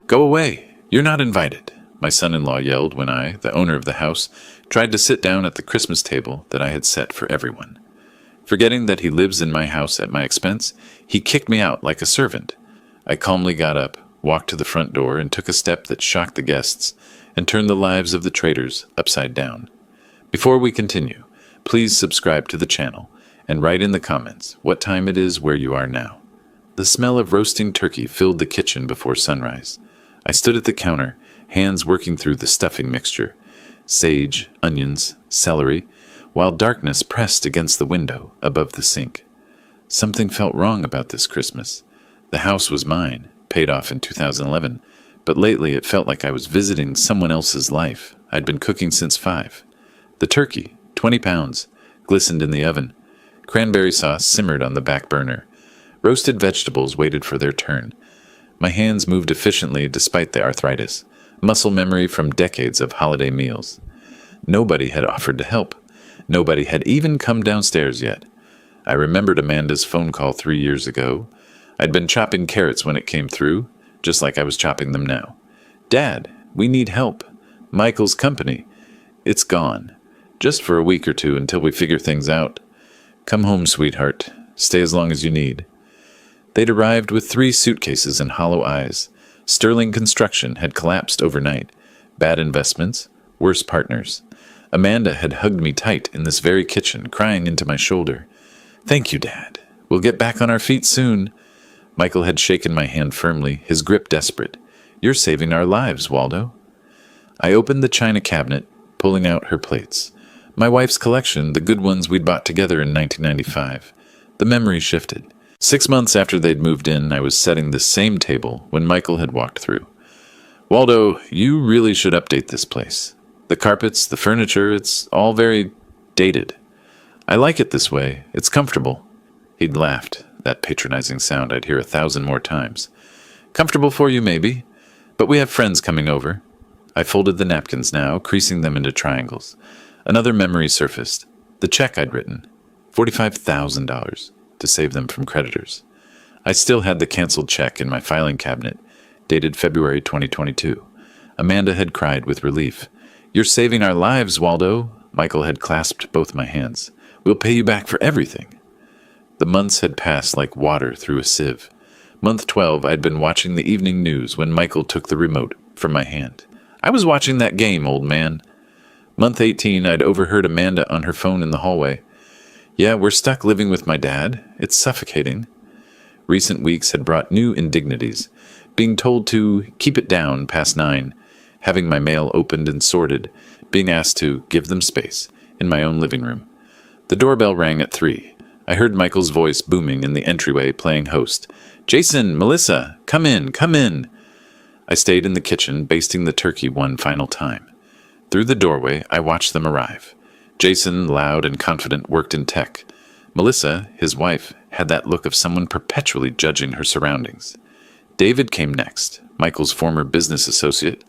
"Go away! You're not invited!" my son-in-law yelled when I, the owner of the house, tried to sit down at the Christmas table that I had set for everyone. Forgetting that he lives in my house at my expense, he kicked me out like a servant. I calmly got up, walked to the front door, and took a step that shocked the guests and turned the lives of the traitors upside down. Before we continue, please subscribe to the channel and write in the comments what time it is where you are now. The smell of roasting turkey filled the kitchen before sunrise. I stood at the counter, hands working through the stuffing mixture, sage, onions, celery, while darkness pressed against the window above the sink. Something felt wrong about this Christmas. The house was mine, paid off in 2011, but lately it felt like I was visiting someone else's life. I'd been cooking since 5. The turkey, 20 pounds, glistened in the oven. Cranberry sauce simmered on the back burner. Roasted vegetables waited for their turn. My hands moved efficiently despite the arthritis, muscle memory from decades of holiday meals. Nobody had offered to help. Nobody had even come downstairs yet. I remembered Amanda's phone call 3 years ago. I'd been chopping carrots when it came through, just like I was chopping them now. "Dad, we need help. Michael's company. It's gone. Just for a week or two until we figure things out. Come home, sweetheart. Stay as long as you need." They'd arrived with 3 suitcases and hollow eyes. Sterling construction had collapsed overnight. Bad investments, worse partners. Amanda had hugged me tight in this very kitchen, crying into my shoulder. "Thank you, Dad. We'll get back on our feet soon." Michael had shaken my hand firmly, his grip desperate. "You're saving our lives, Waldo." I opened the china cabinet, pulling out her plates. My wife's collection, the good ones we'd bought together in 1995. The memory shifted. 6 months after they'd moved in, I was setting the same table when Michael had walked through. "Waldo, you really should update this place. The carpets, the furniture, it's all very dated. I like it this way. It's comfortable." He'd laughed, that patronizing sound I'd hear 1,000 more times. "Comfortable for you, maybe, but we have friends coming over." I folded the napkins now, creasing them into triangles. Another memory surfaced. The check I'd written. $45,000 to save them from creditors. I still had the canceled check in my filing cabinet, dated February 2022. Amanda had cried with relief. "You're saving our lives, Waldo." Michael had clasped both my hands. "We'll pay you back for everything." The months had passed like water through a sieve. Month 12, I'd been watching the evening news when Michael took the remote from my hand. "I was watching that game, old man." Month 18, I'd overheard Amanda on her phone in the hallway. "Yeah, we're stuck living with my dad. It's suffocating." Recent weeks had brought new indignities. Being told to keep it down past 9, having my mail opened and sorted, being asked to give them space in my own living room. The doorbell rang at 3. I heard Michael's voice booming in the entryway, playing host. "Jason, Melissa, come in, come in." I stayed in the kitchen, basting the turkey one final time. Through the doorway, I watched them arrive. Jason, loud and confident, worked in tech. Melissa, his wife, had that look of someone perpetually judging her surroundings. David came next, Michael's former business associate,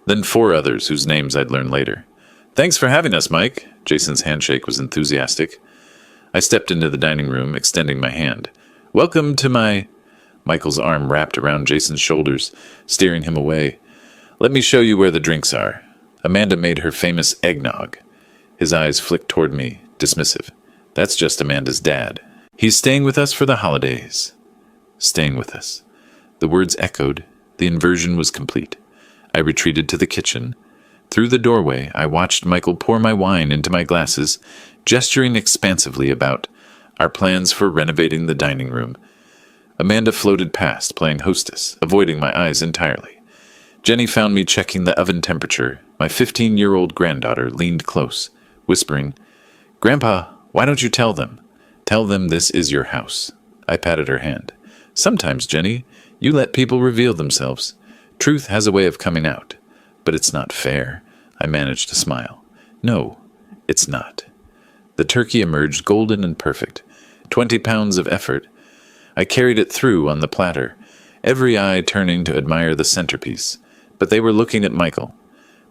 then 4 others whose names I'd learn later. "Thanks for having us, Mike." Jason's handshake was enthusiastic. I stepped into the dining room, extending my hand. "Welcome to my—" Michael's arm wrapped around Jason's shoulders, steering him away. "Let me show you where the drinks are." Amanda made her famous eggnog. His eyes flicked toward me, dismissive. "That's just Amanda's dad. He's staying with us for the holidays." Staying with us. The words echoed. The inversion was complete. I retreated to the kitchen. Through the doorway, I watched Michael pour my wine into my glasses, gesturing expansively about our plans for renovating the dining room. Amanda floated past, playing hostess, avoiding my eyes entirely. Jenny found me checking the oven temperature. My 15-year-old granddaughter leaned close, whispering, "Grandpa, why don't you tell them? Tell them this is your house." I patted her hand. "Sometimes, Jenny, you let people reveal themselves. Truth has a way of coming out. But it's not fair." I managed to smile. "No, it's not." The turkey emerged golden and perfect. 20 pounds of effort. I carried it through on the platter, every eye turning to admire the centerpiece. But they were looking at Michael.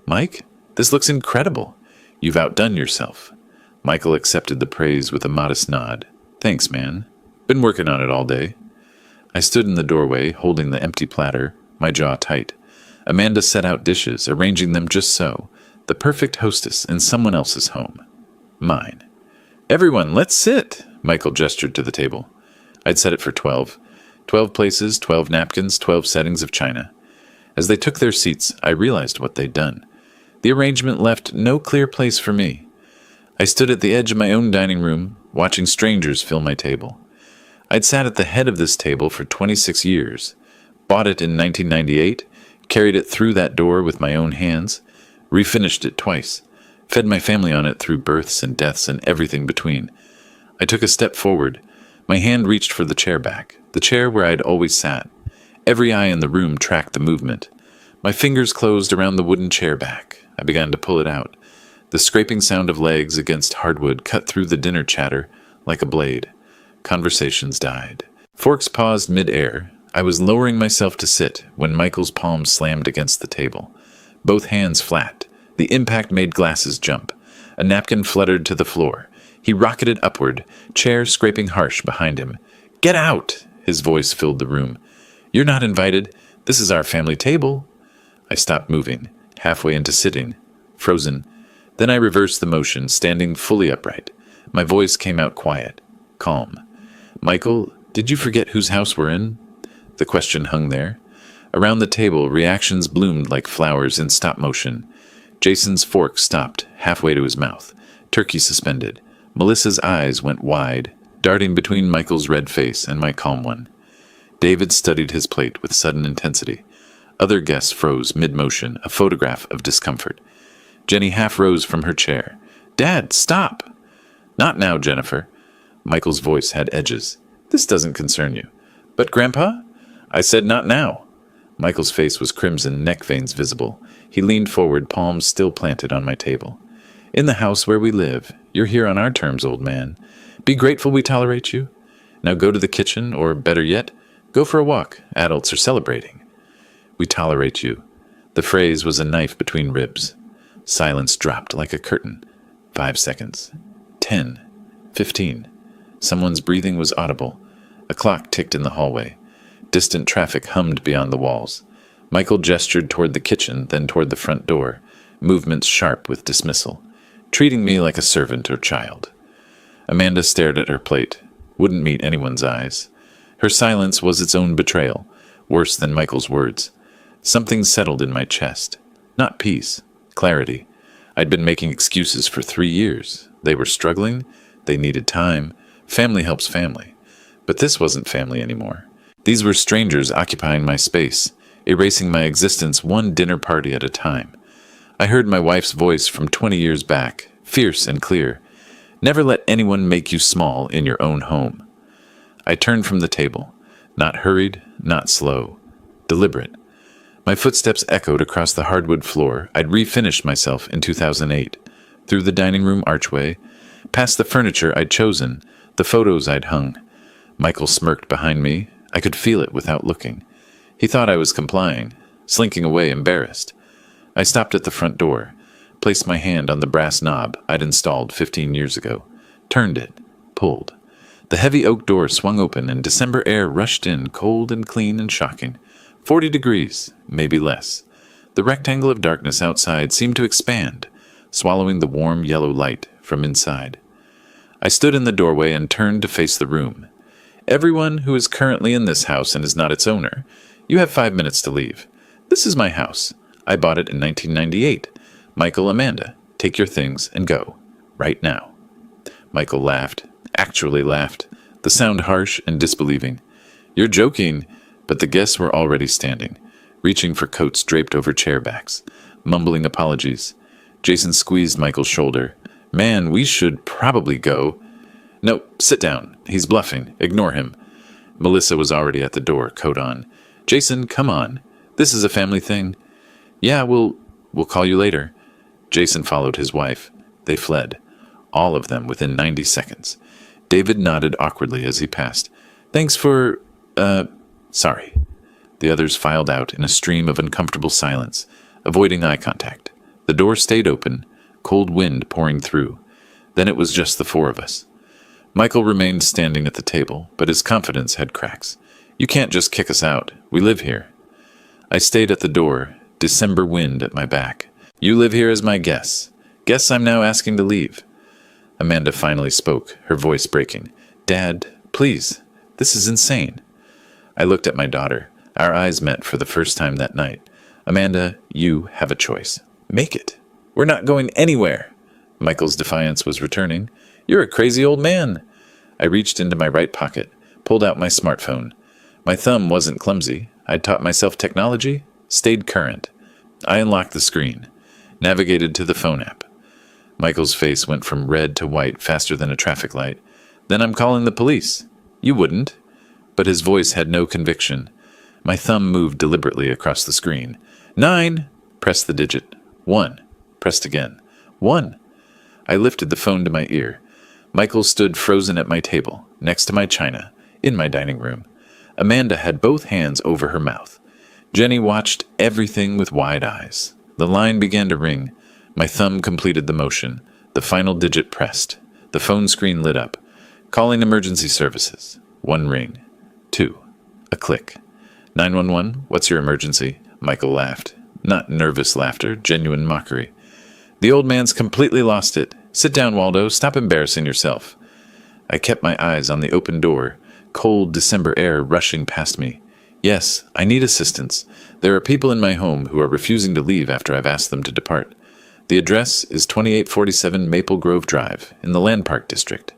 "Mike, this looks incredible. You've outdone yourself." Michael accepted the praise with a modest nod. "Thanks, man. Been working on it all day." I stood in the doorway, holding the empty platter, my jaw tight. Amanda set out dishes, arranging them just so, the perfect hostess in someone else's home. Mine. "Everyone, let's sit," Michael gestured to the table. I'd set it for 12. 12 places, 12 napkins, 12 settings of china. As they took their seats, I realized what they'd done. The arrangement left no clear place for me. I stood at the edge of my own dining room, watching strangers fill my table. I'd sat at the head of this table for 26 years, bought it in 1998, carried it through that door with my own hands, refinished it twice, fed my family on it through births and deaths and everything between. I took a step forward. My hand reached for the chair back, the chair where I'd always sat. Every eye in the room tracked the movement. My fingers closed around the wooden chair back. I began to pull it out. The scraping sound of legs against hardwood cut through the dinner chatter like a blade. Conversations died. Forks paused mid-air. I was lowering myself to sit when Michael's palm slammed against the table. Both hands flat. The impact made glasses jump. A napkin fluttered to the floor. He rocketed upward, chair scraping harsh behind him. "Get out!" His voice filled the room. "You're not invited. This is our family table." I stopped moving, halfway into sitting, frozen. Then I reversed the motion, standing fully upright. My voice came out quiet, calm. "Michael, did you forget whose house we're in?" The question hung there. Around the table, reactions bloomed like flowers in stop motion. Jason's fork stopped, halfway to his mouth, turkey suspended. Melissa's eyes went wide, darting between Michael's red face and my calm one. David studied his plate with sudden intensity. Other guests froze mid-motion, a photograph of discomfort. Jenny half rose from her chair. "Dad, stop!" "Not now, Jennifer." Michael's voice had edges. "This doesn't concern you." "But, Grandpa?" "I said not now." Michael's face was crimson, neck veins visible. He leaned forward, palms still planted on my table. "In the house where we live. You're here on our terms, old man. Be grateful we tolerate you. Now go to the kitchen, or better yet, go for a walk. Adults are celebrating." "We tolerate you." The phrase was a knife between ribs. Silence dropped like a curtain. 5 seconds. 10. 15. Someone's breathing was audible. A clock ticked in the hallway. Distant traffic hummed beyond the walls. Michael gestured toward the kitchen, then toward the front door, movements sharp with dismissal, treating me like a servant or child. Amanda stared at her plate, wouldn't meet anyone's eyes. Her silence was its own betrayal, worse than Michael's words. Something settled in my chest. Not peace, clarity. I'd been making excuses for 3 years. They were struggling. They needed time. Family helps family. But this wasn't family anymore. These were strangers occupying my space, erasing my existence one dinner party at a time. I heard my wife's voice from 20 years back, fierce and clear. "Never let anyone make you small in your own home." I turned from the table, not hurried, not slow, deliberate. My footsteps echoed across the hardwood floor. I'd refinished myself in 2008, through the dining room archway, past the furniture I'd chosen, the photos I'd hung. Michael smirked behind me. I could feel it without looking. He thought I was complying, slinking away embarrassed. I stopped at the front door, placed my hand on the brass knob I'd installed 15 years ago, turned it, pulled. The heavy oak door swung open and December air rushed in, cold and clean and shocking. 40 degrees, maybe less. The rectangle of darkness outside seemed to expand, swallowing the warm yellow light from inside. I stood in the doorway and turned to face the room. "Everyone who is currently in this house and is not its owner, you have 5 minutes to leave. This is my house. I bought it in 1998. Michael, Amanda, take your things and go. Right now." Michael laughed, actually laughed, the sound harsh and disbelieving. "You're joking." But the guests were already standing, reaching for coats draped over chair backs, mumbling apologies. Jason squeezed Michael's shoulder. "Man, we should probably go." "No, sit down. He's bluffing. Ignore him." Melissa was already at the door, coat on. "Jason, come on. This is a family thing." "Yeah, we'll call you later." Jason followed his wife. They fled, all of them within 90 seconds. David nodded awkwardly as he passed. "Thanks for, sorry." The others filed out in a stream of uncomfortable silence, avoiding eye contact. The door stayed open, cold wind pouring through. Then it was just the 4 of us. Michael remained standing at the table, but his confidence had cracks. "You can't just kick us out. We live here." I stayed at the door, December wind at my back. You live here as my guest. Guess I'm now asking to leave. Amanda finally spoke, her voice breaking. Dad, please. This is insane. I looked at my daughter. Our eyes met for the first time that night. Amanda, you have a choice. Make it. We're not going anywhere. Michael's defiance was returning. You're a crazy old man. I reached into my right pocket, pulled out my smartphone. My thumb wasn't clumsy. I'd taught myself technology, stayed current. I unlocked the screen, navigated to the phone app. Michael's face went from red to white faster than a traffic light. Then I'm calling the police. You wouldn't. But his voice had no conviction. My thumb moved deliberately across the screen. 9. Pressed the digit. 1. Pressed again. 1. I lifted the phone to my ear. Michael stood frozen at my table, next to my china, in my dining room. Amanda had both hands over her mouth. Jenny watched everything with wide eyes. The line began to ring. My thumb completed the motion. The final digit pressed. The phone screen lit up. Calling emergency services. 1 ring. 2. A click. 911, what's your emergency? Michael laughed. Not nervous laughter, genuine mockery. The old man's completely lost it. Sit down, Waldo. Stop embarrassing yourself. I kept my eyes on the open door, cold December air rushing past me. Yes, I need assistance. There are people in my home who are refusing to leave after I've asked them to depart. The address is 2847 Maple Grove Drive, in the Land Park District.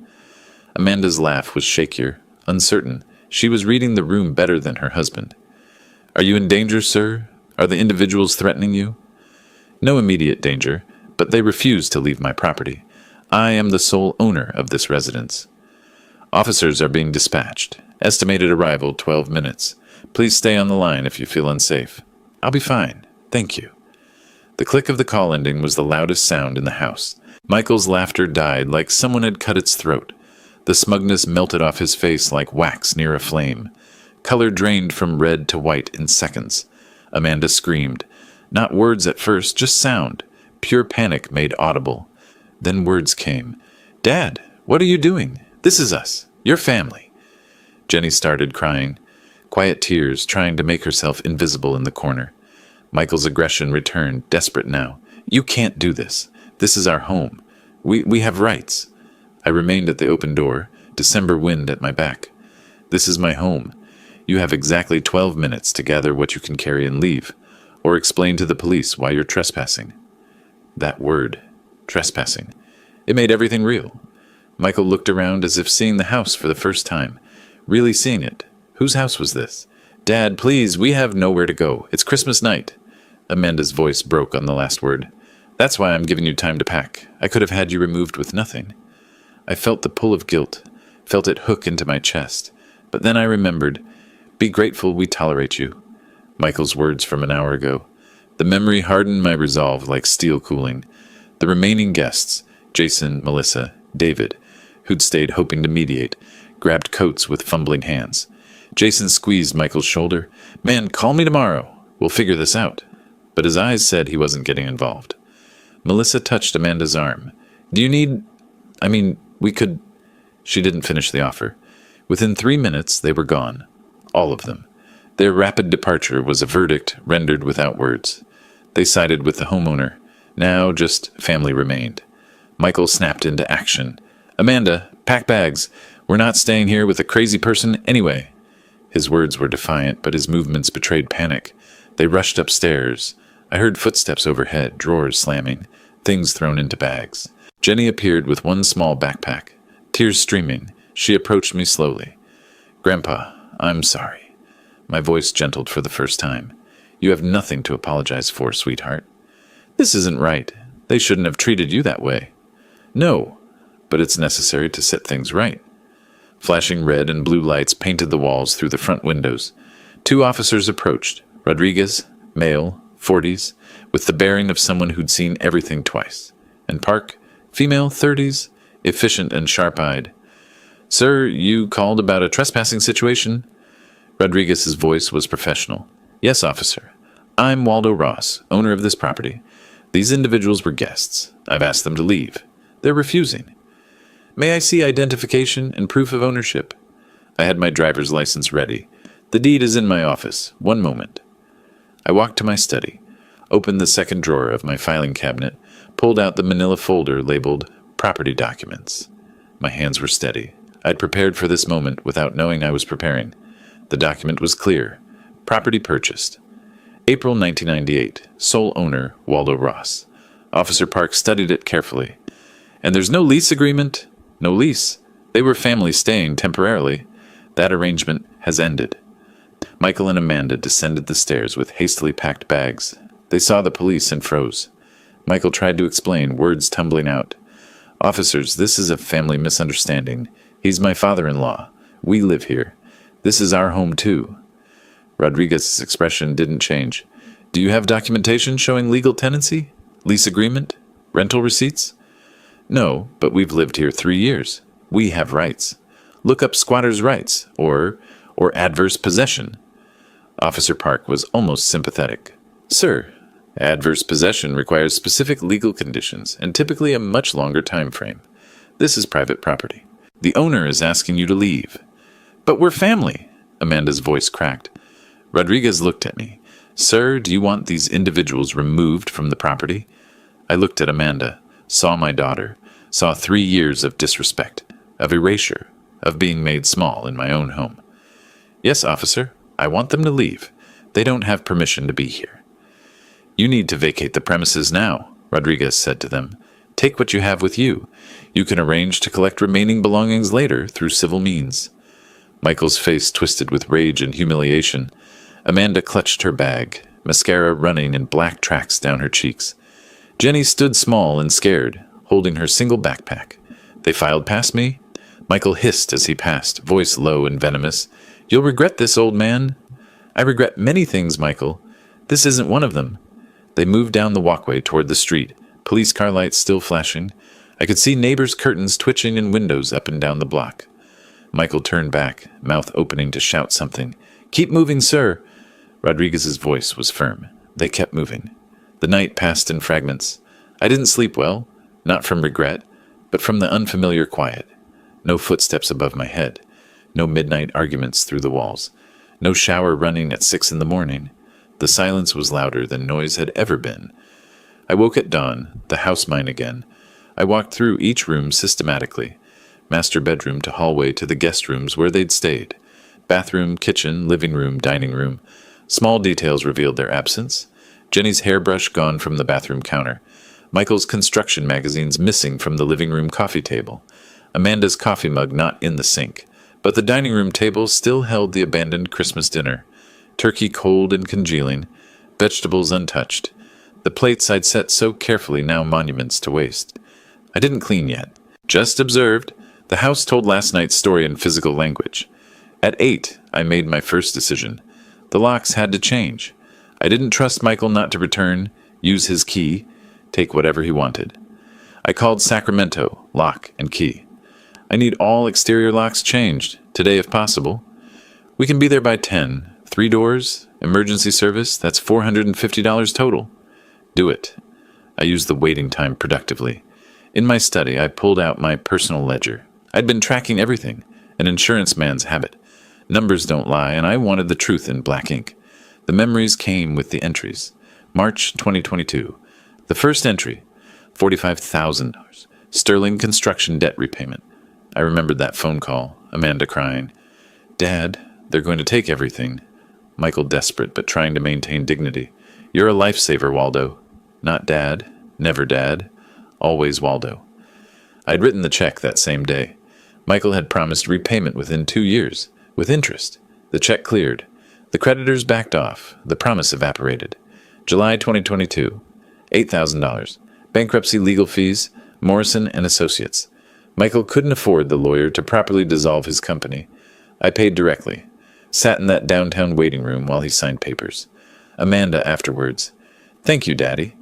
Amanda's laugh was shakier, uncertain. She was reading the room better than her husband. Are you in danger, sir? Are the individuals threatening you? No immediate danger, but they refuse to leave my property. I am the sole owner of this residence. Officers are being dispatched. Estimated arrival 12 minutes. Please stay on the line if you feel unsafe. I'll be fine. Thank you. The click of the call ending was the loudest sound in the house. Michael's laughter died like someone had cut its throat. The smugness melted off his face like wax near a flame. Color drained from red to white in seconds. Amanda screamed. Not words at first, just sound. Pure panic made audible. Then words came. Dad, what are you doing? This is us, your family. Jenny started crying. Quiet tears, trying to make herself invisible in the corner. Michael's aggression returned, desperate now. You can't do this. This is our home. We have rights. I remained at the open door, December wind at my back. This is my home. You have exactly 12 minutes to gather what you can carry and leave, or explain to the police why you're trespassing. That word, trespassing. It made everything real. Michael looked around as if seeing the house for the first time. Really seeing it. Whose house was this? Dad, please, we have nowhere to go. It's Christmas night. Amanda's voice broke on the last word. That's why I'm giving you time to pack. I could have had you removed with nothing. I felt the pull of guilt, felt it hook into my chest. But then I remembered, be grateful we tolerate you. Michael's words from an hour ago. The memory hardened my resolve like steel cooling. The remaining guests, Jason, Melissa, David, who'd stayed hoping to mediate, grabbed coats with fumbling hands. Jason squeezed Michael's shoulder. Man, call me tomorrow. We'll figure this out. But his eyes said he wasn't getting involved. Melissa touched Amanda's arm. Do you need... we could... She didn't finish the offer. Within 3 minutes, they were gone. All of them. Their rapid departure was a verdict rendered without words. They sided with the homeowner. Now just family remained. Michael snapped into action. Amanda, pack bags. We're not staying here with a crazy person anyway. His words were defiant, but his movements betrayed panic. They rushed upstairs. I heard footsteps overhead, drawers slamming, things thrown into bags. Jenny appeared with one small backpack. Tears streaming, she approached me slowly. Grandpa, I'm sorry. My voice gentled for the first time. You have nothing to apologize for, sweetheart. This isn't right. They shouldn't have treated you that way. No, but it's necessary to set things right. Flashing red and blue lights painted the walls through the front windows. 2 officers approached. Rodriguez, male, 40s, with the bearing of someone who'd seen everything twice. And Park, female, 30s, efficient and sharp-eyed. Sir, you called about a trespassing situation? Rodriguez's voice was professional. Yes, officer. I'm Waldo Ross, owner of this property. These individuals were guests. I've asked them to leave. They're refusing. May I see identification and proof of ownership? I had my driver's license ready. The deed is in my office. One moment. I walked to my study. opened the second drawer of my filing cabinet, pulled out the manila folder labeled Property Documents. My hands were steady. I'd prepared for this moment without knowing I was preparing. The document was clear. Property purchased. April 1998. Sole owner, Waldo Ross. Officer Park studied it carefully. And there's no lease agreement? No lease. They were family staying temporarily. That arrangement has ended. Michael and Amanda descended the stairs with hastily packed bags. They saw the police and froze. Michael tried to explain, words tumbling out. Officers, this is a family misunderstanding. He's my father-in-law. We live here. This is our home, too. Rodriguez's expression didn't change. Do you have documentation showing legal tenancy? Lease agreement? Rental receipts? No, but we've lived here 3 years. We have rights. Look up squatters' rights, or adverse possession. Officer Park was almost sympathetic. Sir, adverse possession requires specific legal conditions and typically a much longer time frame. This is private property. The owner is asking you to leave. But we're family, Amanda's voice cracked. Rodriguez looked at me. Sir, do you want these individuals removed from the property? I looked at Amanda, saw my daughter, saw 3 years of disrespect, of erasure, of being made small in my own home. Yes, officer, I want them to leave. They don't have permission to be here. You need to vacate the premises now, Rodriguez said to them. Take what you have with you. You can arrange to collect remaining belongings later through civil means. Michael's face twisted with rage and humiliation. Amanda clutched her bag, mascara running in black tracks down her cheeks. Jenny stood small and scared, holding her single backpack. They filed past me. Michael hissed as he passed, voice low and venomous. You'll regret this, old man. I regret many things, Michael. This isn't one of them. They moved down the walkway toward the street, police car lights still flashing. I could see neighbors' curtains twitching in windows up and down the block. Michael turned back, mouth opening to shout something. Keep moving, sir. Rodriguez's voice was firm. They kept moving. The night passed in fragments. I didn't sleep well, not from regret, but from the unfamiliar quiet. No footsteps above my head. No midnight arguments through the walls. No shower running at 6 a.m. The silence was louder than noise had ever been. I woke at dawn, the house mine again. I walked through each room systematically. Master bedroom to hallway to the guest rooms where they'd stayed. Bathroom, kitchen, living room, dining room. Small details revealed their absence. Jenny's hairbrush gone from the bathroom counter. Michael's construction magazines missing from the living room coffee table. Amanda's coffee mug not in the sink. But the dining room table still held the abandoned Christmas dinner. Turkey cold and congealing. Vegetables untouched. The plates I'd set so carefully now monuments to waste. I didn't clean yet. Just observed. The house told last night's story in physical language. At 8, I made my first decision. The locks had to change. I didn't trust Michael not to return, use his key, take whatever he wanted. I called Sacramento, lock and key. I need all exterior locks changed, today if possible. We can be there by 10. 3 doors, emergency service, that's $450 total. Do it. I used the waiting time productively. In my study, I pulled out my personal ledger. I'd been tracking everything, an insurance man's habit. Numbers don't lie, and I wanted the truth in black ink. The memories came with the entries. March 2022. The first entry, $45,000. Sterling construction debt repayment. I remembered that phone call, Amanda crying. Dad, they're going to take everything. Michael desperate, but trying to maintain dignity. You're a lifesaver, Waldo. Not Dad. Never Dad. Always Waldo. I'd written the check that same day. Michael had promised repayment within 2 years, with interest. The check cleared. The creditors backed off. The promise evaporated. July 2022. $8,000. Bankruptcy legal fees. Morrison and Associates. Michael couldn't afford the lawyer to properly dissolve his company. I paid directly. Sat in that downtown waiting room while he signed papers. Amanda afterwards. Thank you, Daddy.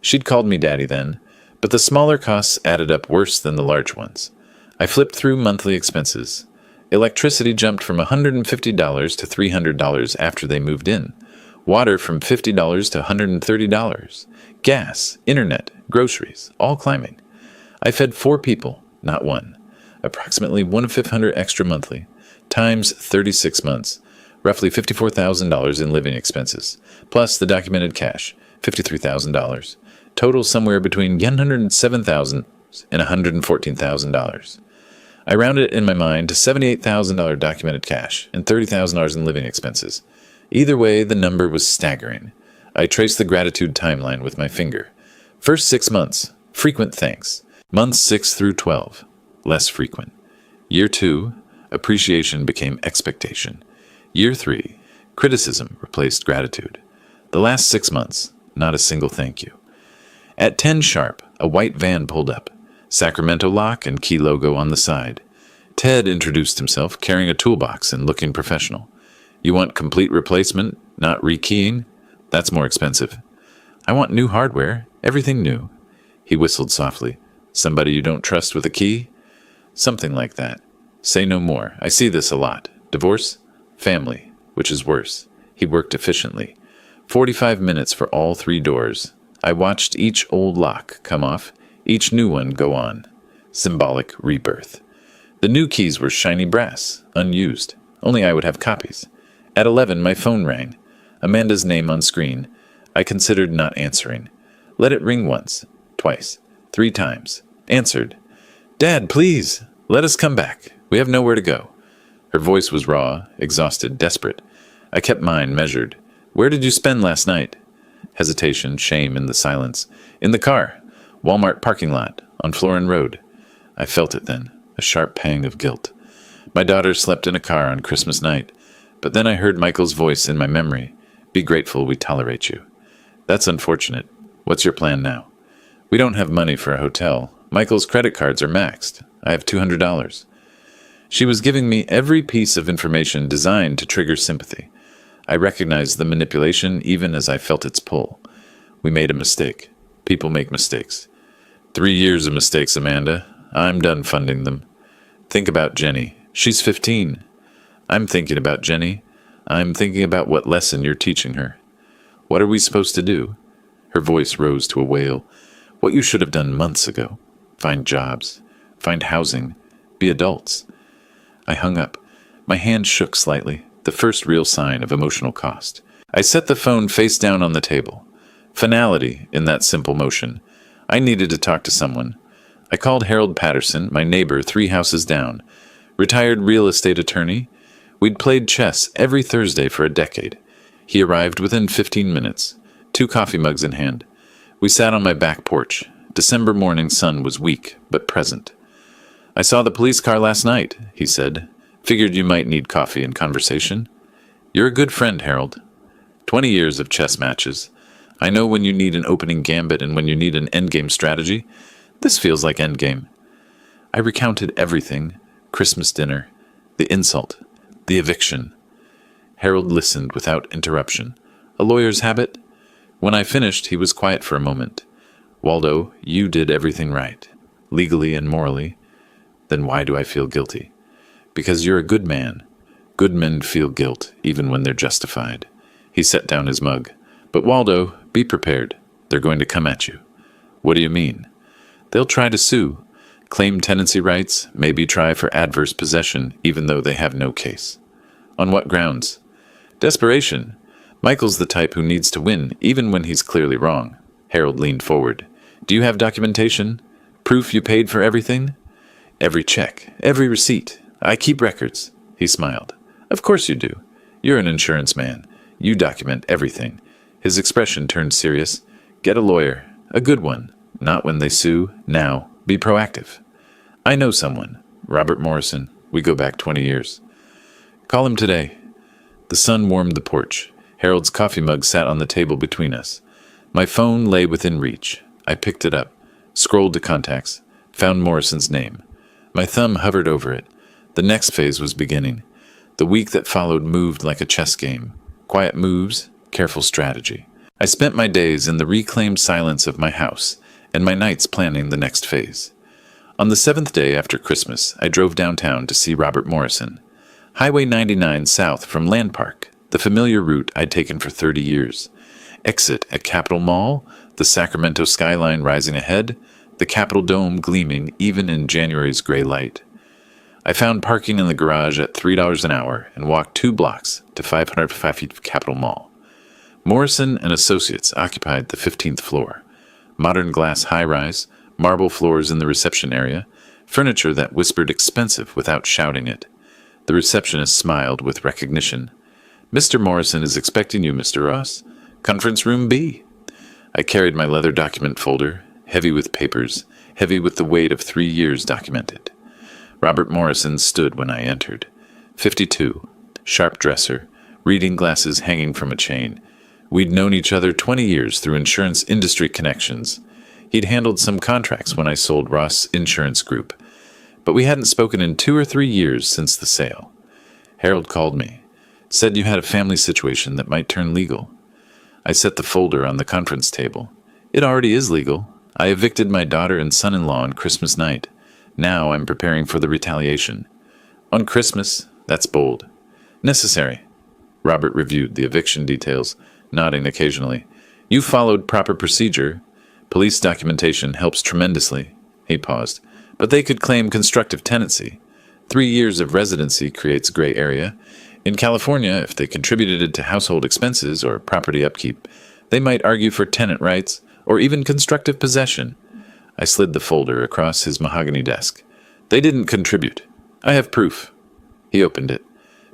She'd called me Daddy then, but the smaller costs added up worse than the large ones. I flipped through monthly expenses. Electricity jumped from $150 to $300 after they moved in. Water from $50 to $130. Gas, internet, groceries, all climbing. I fed 4 people, not 1. Approximately $1,500 extra monthly, times 36 months. Roughly $54,000 in living expenses, plus the documented cash, $53,000. Total somewhere between $107,000 and $114,000. I rounded it in my mind to $78,000 documented cash and $30,000 in living expenses. Either way, the number was staggering. I traced the gratitude timeline with my finger. First 6 months, frequent thanks. Months 6 through 12, less frequent. Year 2, appreciation became expectation. Year 3, criticism replaced gratitude. The last 6 months, not a single thank you. At 10 sharp, a white van pulled up. Sacramento lock and key logo on the side. Ted introduced himself, carrying a toolbox and looking professional. You want complete replacement, not rekeying? That's more expensive. I want new hardware, everything new. He whistled softly. Somebody you don't trust with a key? Something like that. Say no more. I see this a lot. Divorce? Family. Which is worse. He worked efficiently. 45 minutes for all 3 doors. I watched each old lock come off, each new one go on. Symbolic rebirth. The new keys were shiny brass, unused. Only I would have copies. At 11, my phone rang. Amanda's name on screen. I considered not answering. Let it ring once, twice, 3 times. Answered. Dad, please, let us come back. We have nowhere to go. Her voice was raw, exhausted, desperate. I kept mine measured. Where did you spend last night? Hesitation, shame in the silence. In the car. Walmart parking lot, on Florin Road. I felt it then, a sharp pang of guilt. My daughter slept in a car on Christmas night, but then I heard Michael's voice in my memory. Be grateful we tolerate you. That's unfortunate. What's your plan now? We don't have money for a hotel. Michael's credit cards are maxed. I have $200. She was giving me every piece of information designed to trigger sympathy. I recognized the manipulation even as I felt its pull. We made a mistake. People make mistakes. 3 years of mistakes, Amanda. I'm done funding them. Think about Jenny. She's 15. I'm thinking about Jenny. I'm thinking about what lesson you're teaching her. What are we supposed to do? Her voice rose to a wail. What you should have done months ago. Find jobs. Find housing. Be adults. I hung up. My hand shook slightly, the first real sign of emotional cost. I set the phone face down on the table. Finality in that simple motion. I needed to talk to someone. I called Harold Patterson, my neighbor 3 houses down. Retired real estate attorney. We'd played chess every Thursday for a decade. He arrived within 15 minutes, 2 coffee mugs in hand. We sat on my back porch. December morning sun was weak, but present. I saw the police car last night, he said. Figured you might need coffee and conversation. You're a good friend, Harold. 20 years of chess matches. I know when you need an opening gambit and when you need an endgame strategy. This feels like endgame. I recounted everything. Christmas dinner, the insult, the eviction. Harold listened without interruption. A lawyer's habit? When I finished, he was quiet for a moment. Waldo, you did everything right, legally and morally. Then why do I feel guilty? Because you're a good man. Good men feel guilt, even when they're justified. He set down his mug. But Waldo, be prepared. They're going to come at you. What do you mean? They'll try to sue, claim tenancy rights, maybe try for adverse possession, even though they have no case. On what grounds? Desperation. Michael's the type who needs to win, even when he's clearly wrong. Harold leaned forward. Do you have documentation? Proof you paid for everything? Every check, every receipt. I keep records. He smiled. Of course you do. You're an insurance man. You document everything. His expression turned serious. Get a lawyer. A good one. Not when they sue. Now. Be proactive. I know someone. Robert Morrison. We go back 20 years. Call him today. The sun warmed the porch. Harold's coffee mug sat on the table between us. My phone lay within reach. I picked it up. Scrolled to contacts. Found Morrison's name. My thumb hovered over it. The next phase was beginning. The week that followed moved like a chess game. Quiet moves, careful strategy. I spent my days in the reclaimed silence of my house, and my nights planning the next phase. On the 7th day after Christmas, I drove downtown to see Robert Morrison. Highway 99 south from Land Park, the familiar route I'd taken for 30 years. Exit at Capitol Mall, the Sacramento skyline rising ahead, the Capitol Dome gleaming even in January's gray light. I found parking in the garage at $3 an hour and walked 2 blocks to 505 feet of Capitol Mall. Morrison and Associates occupied the 15th floor. Modern glass high-rise, marble floors in the reception area, furniture that whispered expensive without shouting it. The receptionist smiled with recognition. "Mr. Morrison is expecting you, Mr. Ross. Conference room B." I carried my leather document folder, heavy with papers, heavy with the weight of 3 years documented. Robert Morrison stood when I entered. 52, sharp dresser, reading glasses hanging from a chain. We'd known each other 20 years through insurance industry connections. He'd handled some contracts when I sold Ross Insurance Group, but we hadn't spoken in 2 or 3 years since the sale. Harold called me, said you had a family situation that might turn legal. I set the folder on the conference table. It already is legal. I evicted my daughter and son-in-law on Christmas night. Now I'm preparing for the retaliation. On Christmas, that's bold. Necessary. Robert reviewed the eviction details, nodding occasionally. You followed proper procedure. Police documentation helps tremendously. He paused. But they could claim constructive tenancy. 3 years of residency creates gray area. In California, if they contributed it to household expenses or property upkeep, they might argue for tenant rights or even constructive possession. I slid the folder across his mahogany desk. They didn't contribute. I have proof. He opened it.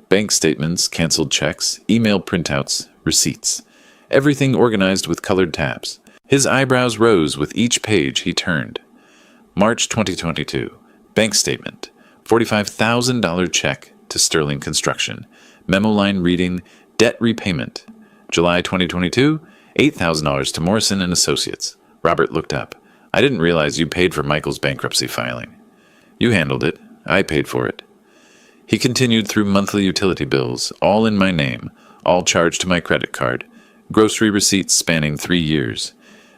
Bank statements, canceled checks, email printouts, receipts. Everything organized with colored tabs. His eyebrows rose with each page he turned. March 2022. Bank statement. $45,000 check to Sterling Construction. Memo line reading, debt repayment. July 2022, $8,000 to Morrison and Associates. Robert looked up. I didn't realize you paid for Michael's bankruptcy filing. You handled it. I paid for it. He continued through monthly utility bills, all in my name, all charged to my credit card. Grocery receipts spanning 3 years.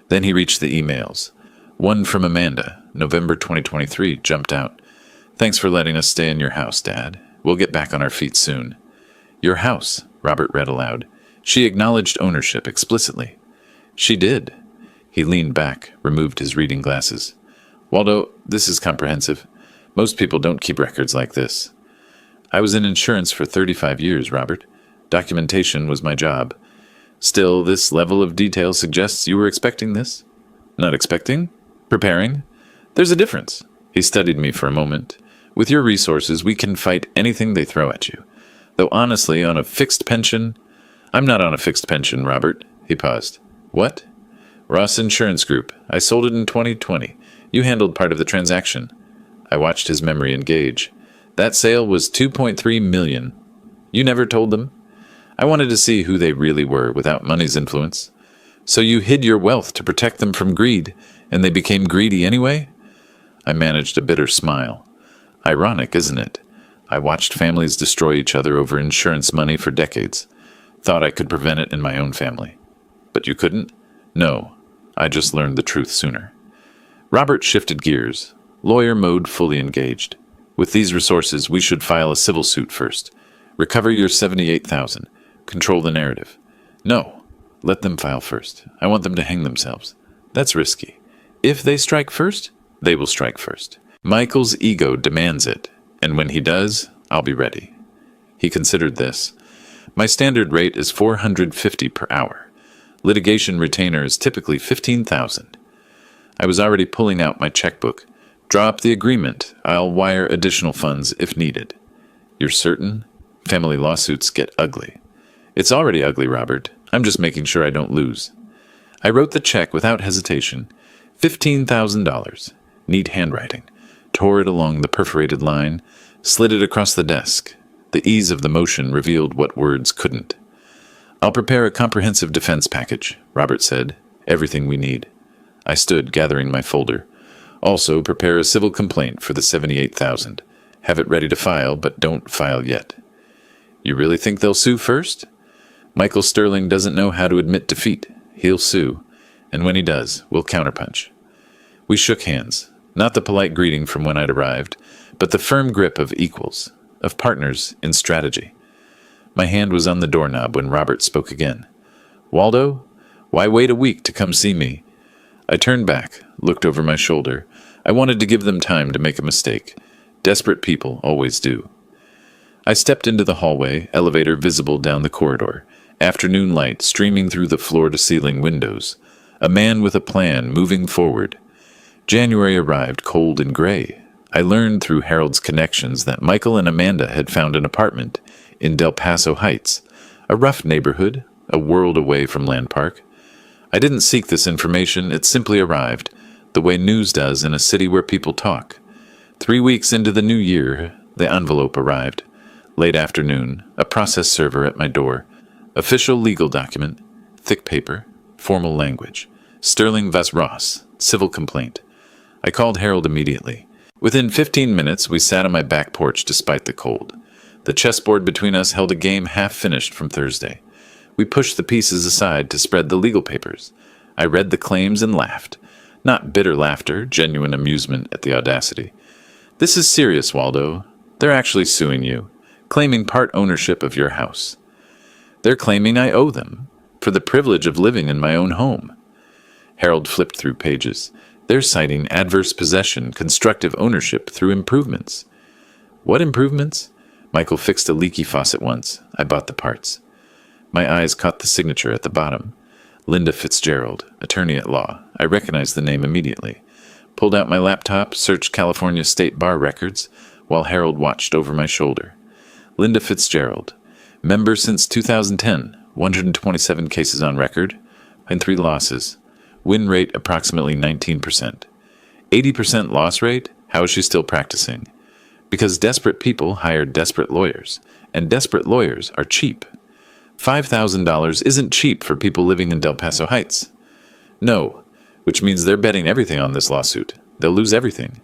Then he reached the emails. One from Amanda, November 2023, jumped out. Thanks for letting us stay in your house, Dad. We'll get back on our feet soon. Your house, Robert read aloud. She acknowledged ownership explicitly. She did. He leaned back, removed his reading glasses. Waldo, this is comprehensive. Most people don't keep records like this. I was in insurance for 35 years, Robert. Documentation was my job. Still, this level of detail suggests you were expecting this? Not expecting? Preparing? There's a difference. He studied me for a moment. With your resources, we can fight anything they throw at you. Though honestly, on a fixed pension... I'm not on a fixed pension, Robert. He paused. What? Ross Insurance Group. I sold it in 2020. You handled part of the transaction. I watched his memory engage. That sale was $2.3 million. You never told them? I wanted to see who they really were without money's influence. So you hid your wealth to protect them from greed, and they became greedy anyway? I managed a bitter smile. Ironic, isn't it? I watched families destroy each other over insurance money for decades. Thought I could prevent it in my own family. But you couldn't? No. I just learned the truth sooner. Robert shifted gears. Lawyer mode fully engaged. With these resources, we should file a civil suit first. Recover your $78,000. Control the narrative. No. Let them file first. I want them to hang themselves. That's risky. If they strike first, they will strike first. Michael's ego demands it, and when he does, I'll be ready. He considered this. My standard rate is $450 per hour. Litigation retainer is typically $15,000. I was already pulling out my checkbook. Draw up the agreement. I'll wire additional funds if needed. You're certain? Family lawsuits get ugly. It's already ugly, Robert. I'm just making sure I don't lose. I wrote the check without hesitation. $15,000. Neat handwriting. Tore it along the perforated line, slid it across the desk. The ease of the motion revealed what words couldn't. I'll prepare a comprehensive defense package, Robert said. Everything we need. I stood, gathering my folder. Also, prepare a civil complaint for the $78,000. Have it ready to file, but don't file yet. You really think they'll sue first? Michael Sterling doesn't know how to admit defeat. He'll sue, and when he does, we'll counterpunch. We shook hands, not the polite greeting from when I'd arrived, but the firm grip of equals, of partners in strategy. My hand was on the doorknob when Robert spoke again. Waldo, why wait a week to come see me? I turned back, looked over my shoulder. I wanted to give them time to make a mistake. Desperate people always do. I stepped into the hallway, elevator visible down the corridor. Afternoon light streaming through the floor-to-ceiling windows. A man with a plan moving forward. January arrived cold and gray. I learned through Harold's connections that Michael and Amanda had found an apartment in Del Paso Heights, a rough neighborhood, a world away from Land Park. I didn't seek this information, it simply arrived, the way news does in a city where people talk. 3 weeks into the new year, the envelope arrived. Late afternoon, a process server at my door. Official legal document, thick paper, formal language. Sterling Vas Ross, civil complaint. I called Harold immediately. Within 15 minutes, we sat on my back porch despite the cold. The chessboard between us held a game half finished from Thursday. We pushed the pieces aside to spread the legal papers. I read the claims and laughed. Not bitter laughter, genuine amusement at the audacity. This is serious, Waldo. They're actually suing you, claiming part ownership of your house. They're claiming I owe them for the privilege of living in my own home. Harold flipped through pages. They're citing adverse possession, constructive ownership through improvements. What improvements? Michael fixed a leaky faucet once. I bought the parts. My eyes caught the signature at the bottom. Linda Fitzgerald, attorney at law. I recognized the name immediately. Pulled out my laptop, searched California state bar records, while Harold watched over my shoulder. Linda Fitzgerald, member since 2010, 127 cases on record, and 3 losses. Win rate approximately 19%. 80% loss rate? How is she still practicing? Because desperate people hire desperate lawyers, and desperate lawyers are cheap. $5,000 isn't cheap for people living in Del Paso Heights. No, which means they're betting everything on this lawsuit. They'll lose everything.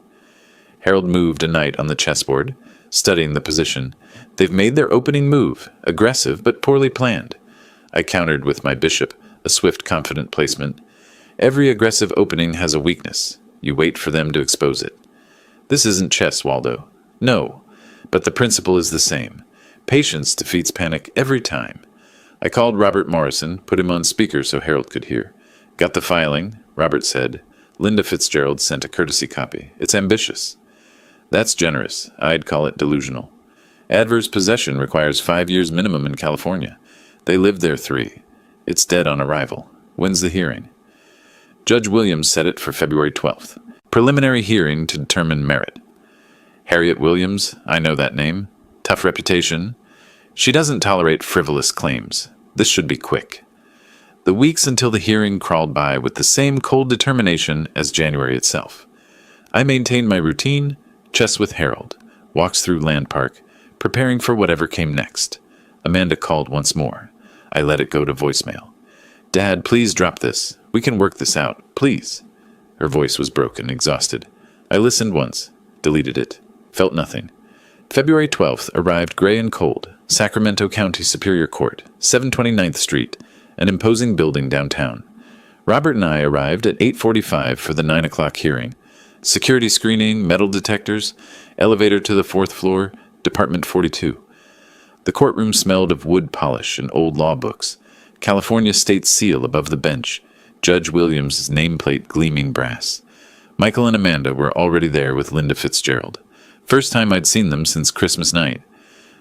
Harold moved a knight on the chessboard, studying the position. They've made their opening move, aggressive but poorly planned. I countered with my bishop, a swift, confident placement. Every aggressive opening has a weakness. You wait for them to expose it. This isn't chess, Waldo. No, but the principle is the same. Patience defeats panic every time. I called Robert Morrison, put him on speaker so Harold could hear. Got the filing, Robert said. Linda Fitzgerald sent a courtesy copy. It's ambitious. That's generous. I'd call it delusional. Adverse possession requires 5 years minimum in California. They lived there 3. It's dead on arrival. When's the hearing? Judge Williams set it for February 12th. Preliminary hearing to determine merit. Harriet Williams, I know that name. Tough reputation. She doesn't tolerate frivolous claims. This should be quick. The weeks until the hearing crawled by with the same cold determination as January itself. I maintained my routine, chess with Harold, walks through Land Park, preparing for whatever came next. Amanda called once more. I let it go to voicemail. Dad, please drop this. We can work this out, please. Her voice was broken, exhausted. I listened once, deleted it, felt nothing. February 12th arrived gray and cold. Sacramento County Superior Court, 729th Street, an imposing building downtown. Robert and I arrived at 8:45 for the 9 o'clock hearing. Security screening, metal detectors, elevator to the 4th floor, Department 42. The courtroom smelled of wood polish and old law books. California state seal above the bench. Judge Williams' nameplate gleaming brass. Michael and Amanda were already there with Linda Fitzgerald. First time I'd seen them since Christmas night.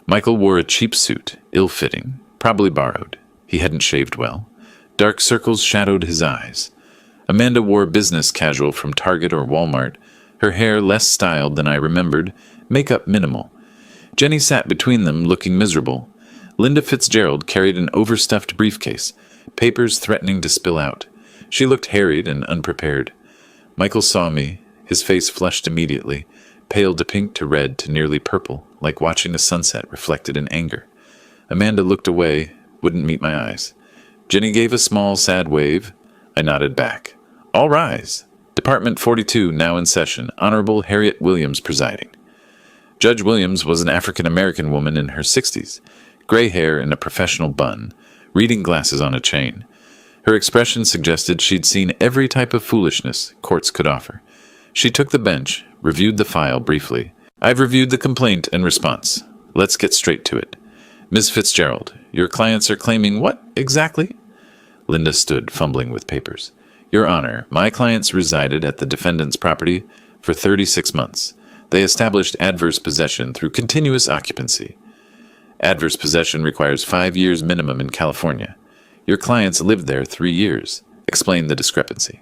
Michael wore a cheap suit, ill-fitting, probably borrowed. He hadn't shaved well. Dark circles shadowed his eyes. Amanda wore business casual from Target or Walmart, her hair less styled than I remembered, makeup minimal. Jenny sat between them, looking miserable. Linda Fitzgerald carried an overstuffed briefcase, papers threatening to spill out. She looked harried and unprepared. Michael saw me, his face flushed immediately, pale to pink to red to nearly purple, like watching a sunset reflected in anger. Amanda looked away, wouldn't meet my eyes. Jenny gave a small, sad wave. I nodded back. All rise. Department 42 now in session. Honorable Harriet Williams presiding. Judge Williams was an African-American woman in her 60s, gray hair in a professional bun, reading glasses on a chain. Her expression suggested she'd seen every type of foolishness courts could offer. She took the bench, reviewed the file briefly. I've reviewed the complaint and response. Let's get straight to it. Ms. Fitzgerald, your clients are claiming what exactly? Linda stood, fumbling with papers. Your Honor, my clients resided at the defendant's property for 36 months. They established adverse possession through continuous occupancy. Adverse possession requires 5 years minimum in California. Your clients lived there 3 years. Explain the discrepancy.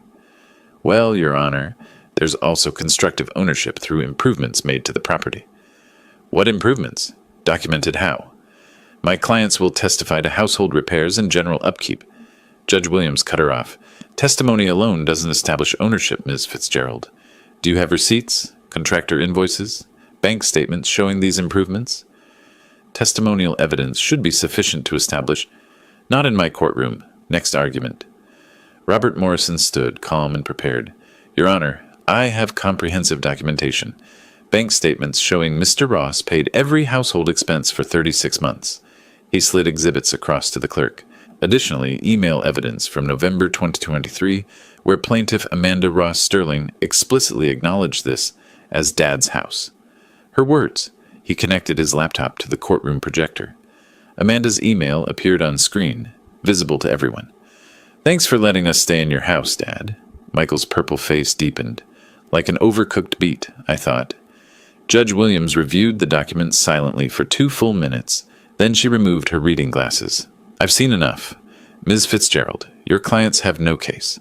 Well, Your Honor, there's also constructive ownership through improvements made to the property. What improvements? Documented how? My clients will testify to household repairs and general upkeep. Judge Williams cut her off. Testimony alone doesn't establish ownership, Ms. Fitzgerald. Do you have receipts, contractor invoices, bank statements showing these improvements? Testimonial evidence should be sufficient to establish. Not in my courtroom. Next argument. Robert Morrison stood, calm and prepared. Your Honor, I have comprehensive documentation. Bank statements showing Mr. Ross paid every household expense for 36 months. He slid exhibits across to the clerk. Additionally, email evidence from November 2023, where plaintiff Amanda Ross Sterling explicitly acknowledged this as Dad's house. Her words. He connected his laptop to the courtroom projector. Amanda's email appeared on screen, visible to everyone. Thanks for letting us stay in your house, Dad. Michael's purple face deepened. Like an overcooked beet, I thought. Judge Williams reviewed the document silently for 2 full minutes. Then she removed her reading glasses. I've seen enough. Ms. Fitzgerald, your clients have no case.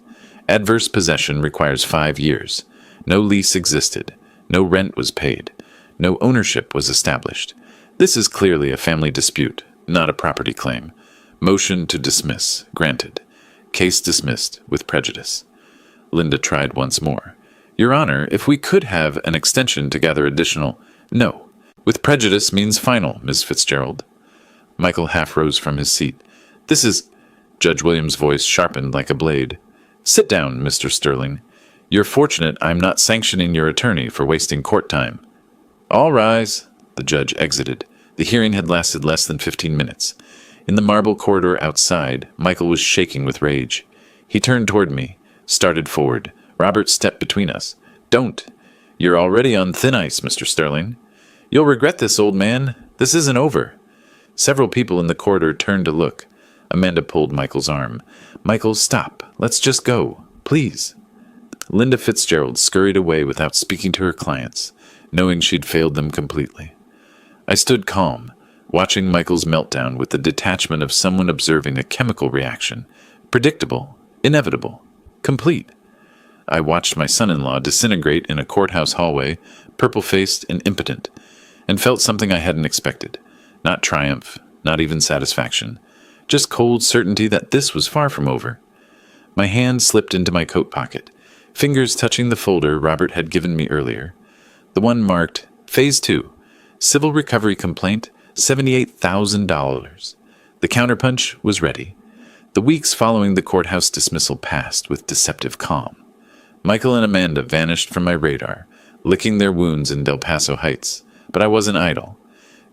Adverse possession requires 5 years. No lease existed. No rent was paid. No ownership was established. This is clearly a family dispute, not a property claim. Motion to dismiss, granted. Case dismissed with prejudice. Linda tried once more. Your Honor, if we could have an extension to gather additional... No. With prejudice means final, Ms. Fitzgerald. Michael half rose from his seat. This is... Judge Williams' voice sharpened like a blade. Sit down, Mr. Sterling. You're fortunate I'm not sanctioning your attorney for wasting court time. All rise. The judge exited. The hearing had lasted less than 15 minutes. In the marble corridor outside, Michael was shaking with rage. He turned toward me, started forward. Robert stepped between us. Don't. You're already on thin ice, Mr. Sterling. You'll regret this, old man. This isn't over. Several people in the corridor turned to look. Amanda pulled Michael's arm. Michael, stop. Let's just go. Please. Linda Fitzgerald scurried away without speaking to her clients, knowing she'd failed them completely. I stood calm, watching Michael's meltdown with the detachment of someone observing a chemical reaction. Predictable, inevitable, complete. I watched my son-in-law disintegrate in a courthouse hallway, purple-faced and impotent, and felt something I hadn't expected. Not triumph, not even satisfaction. Just cold certainty that this was far from over. My hand slipped into my coat pocket, fingers touching the folder Robert had given me earlier. The one marked, Phase 2, Civil Recovery Complaint, $78,000. The counterpunch was ready. The weeks following the courthouse dismissal passed with deceptive calm. Michael and Amanda vanished from my radar, licking their wounds in Del Paso Heights. But I wasn't idle.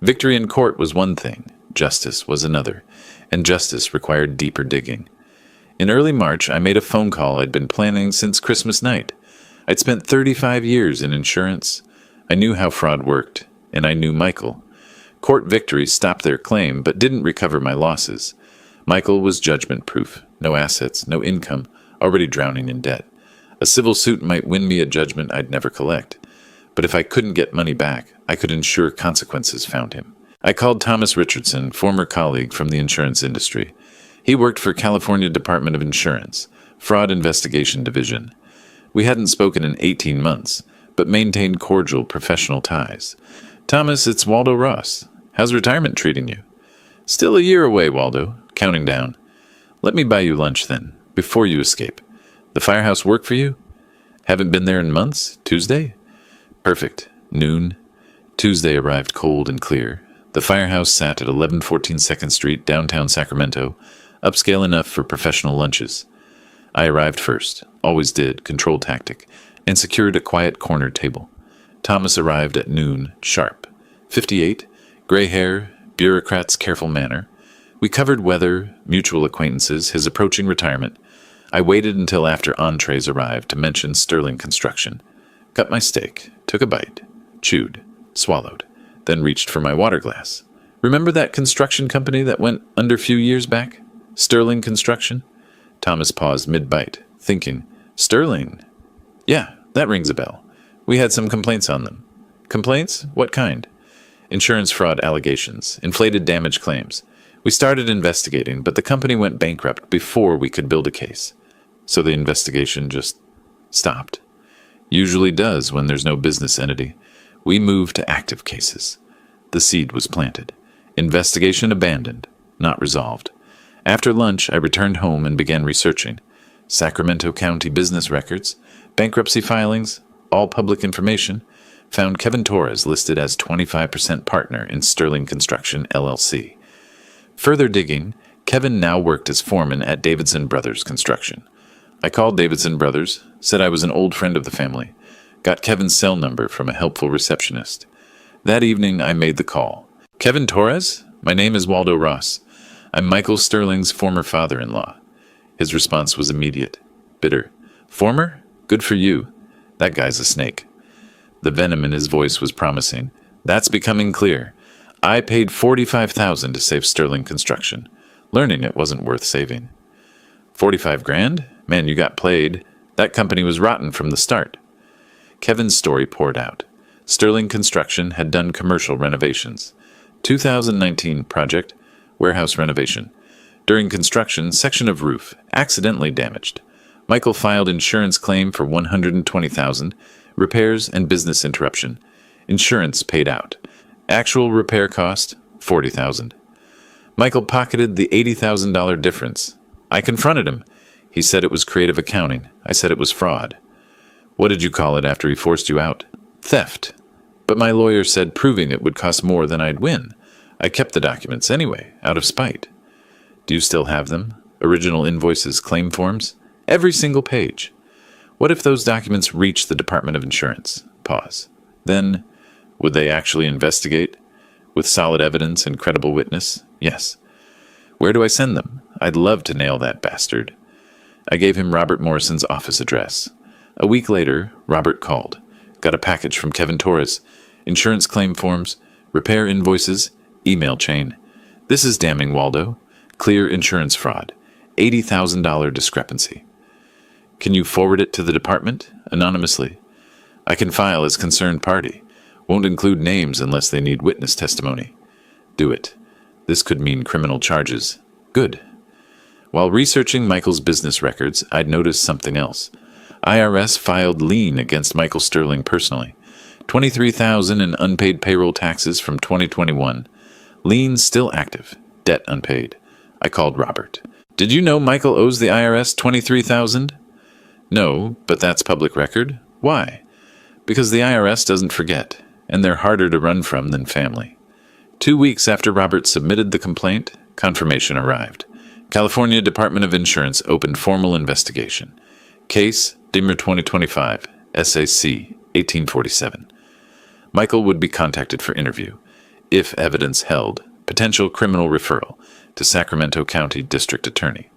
Victory in court was one thing, justice was another, and justice required deeper digging. In early March, I made a phone call I'd been planning since Christmas night. I'd spent 35 years in insurance. I knew how fraud worked, and I knew Michael. Court victory stopped their claim, but didn't recover my losses. Michael was judgment-proof, no assets, no income, already drowning in debt. A civil suit might win me a judgment I'd never collect. But if I couldn't get money back, I could ensure consequences found him. I called Thomas Richardson, former colleague from the insurance industry. He worked for California Department of Insurance, Fraud Investigation Division. We hadn't spoken in 18 months, but maintained cordial professional ties. Thomas, it's Waldo Ross. How's retirement treating you? Still a year away, Waldo. Counting down. Let me buy you lunch then, before you escape. The firehouse work for you? Haven't been there in months? Tuesday? Perfect. Noon. Tuesday arrived cold and clear. The firehouse sat at 1114 2nd Street, downtown Sacramento, upscale enough for professional lunches. I arrived first, always did, control tactic, and secured a quiet corner table. Thomas arrived at noon, sharp. 58, gray hair, bureaucrat's careful manner. We covered weather, mutual acquaintances, his approaching retirement. I waited until after entrees arrived to mention Sterling Construction. Cut my steak, took a bite, chewed, swallowed, then reached for my water glass. Remember that construction company that went under a few years back? Sterling Construction? Thomas paused mid-bite, thinking, Sterling? Yeah, that rings a bell. We had some complaints on them. Complaints? What kind? Insurance fraud allegations, inflated damage claims. We started investigating, but the company went bankrupt before we could build a case. So the investigation just stopped. Usually does when there's no business entity. We moved to active cases. The seed was planted. Investigation abandoned, not resolved. After lunch, I returned home and began researching. Sacramento County business records, bankruptcy filings, all public information. Found Kevin Torres listed as 25% partner in Sterling Construction, LLC. Further digging, Kevin now worked as foreman at Davidson Brothers Construction. I called Davidson Brothers, said I was an old friend of the family, got Kevin's cell number from a helpful receptionist. That evening, I made the call. Kevin Torres? My name is Waldo Ross. I'm Michael Sterling's former father-in-law. His response was immediate, bitter. Former? Good for you. That guy's a snake. The venom in his voice was promising. That's becoming clear. I paid $45,000 to save Sterling Construction, learning it wasn't worth saving. 45 grand? Man, you got played. That company was rotten from the start. Kevin's story poured out. Sterling Construction had done commercial renovations. 2019 project, warehouse renovation. During construction, section of roof, accidentally damaged. Michael filed insurance claim for $120,000, repairs and business interruption. Insurance paid out. Actual repair cost, $40,000. Michael pocketed the $80,000 difference. I confronted him. He said it was creative accounting. I said it was fraud. What did you call it after he forced you out? Theft. But my lawyer said proving it would cost more than I'd win. I kept the documents anyway, out of spite. Do you still have them? Original invoices, claim forms? Every single page. What if those documents reach the Department of Insurance? Pause. Then, would they actually investigate? With solid evidence and credible witness? Yes. Where do I send them? I'd love to nail that bastard. I gave him Robert Morrison's office address. A week later, Robert called. Got a package from Kevin Torres. Insurance claim forms, repair invoices, email chain. This is damning, Waldo. Clear insurance fraud. $80,000 discrepancy. Can you forward it to the department? Anonymously. I can file as concerned party. Won't include names unless they need witness testimony. Do it. This could mean criminal charges. Good. While researching Michael's business records, I'd noticed something else. IRS filed lien against Michael Sterling personally. $23,000 in unpaid payroll taxes from 2021. Lien still active. Debt unpaid. I called Robert. Did you know Michael owes the IRS $23,000? No, but that's public record. Why? Because the IRS doesn't forget, and they're harder to run from than family. 2 weeks after Robert submitted the complaint, confirmation arrived. California Department of Insurance opened formal investigation. Case, Dimmer 2025, SAC, 1847. Michael would be contacted for interview. If evidence held, potential criminal referral to Sacramento County District Attorney.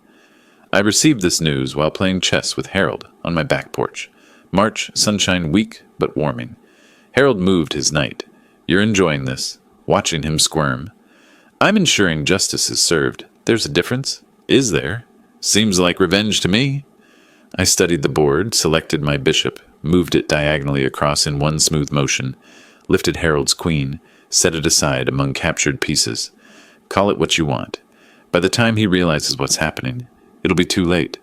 I received this news while playing chess with Harold on my back porch. March, sunshine weak but warming. Harold moved his knight. You're enjoying this, watching him squirm. I'm ensuring justice is served. There's a difference? Is there? Seems like revenge to me. I studied the board, selected my bishop, moved it diagonally across in one smooth motion, lifted Harold's queen, set it aside among captured pieces. Call it what you want. By the time he realizes what's happening, it'll be too late.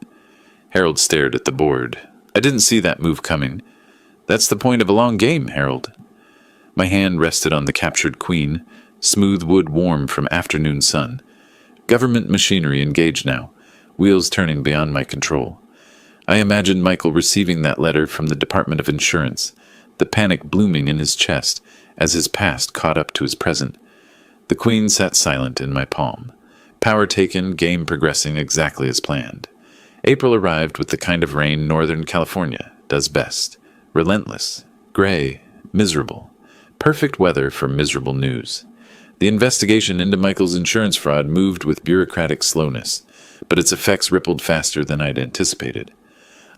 Harold stared at the board. I didn't see that move coming. That's the point of a long game, Harold. My hand rested on the captured queen, smooth wood warm from afternoon sun. Government machinery engaged now, wheels turning beyond my control. I imagined Michael receiving that letter from the Department of Insurance, the panic blooming in his chest as his past caught up to his present. The queen sat silent in my palm. Power taken, game progressing exactly as planned. April arrived with the kind of rain Northern California does best. Relentless, gray, miserable. Perfect weather for miserable news. The investigation into Michael's insurance fraud moved with bureaucratic slowness, but its effects rippled faster than I'd anticipated.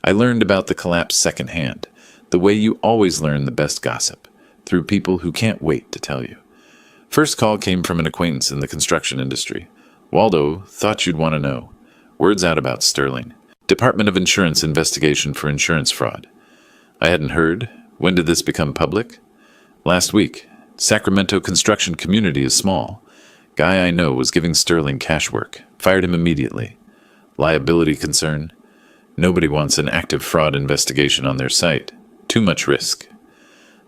I learned about the collapse secondhand, the way you always learn the best gossip, through people who can't wait to tell you. First call came from an acquaintance in the construction industry. Waldo, thought you'd want to know. Word's out about Sterling. Department of Insurance investigation for insurance fraud. I hadn't heard. When did this become public? Last week. Sacramento construction community is small. Guy I know was giving Sterling cash work. Fired him immediately. Liability concern? Nobody wants an active fraud investigation on their site. Too much risk.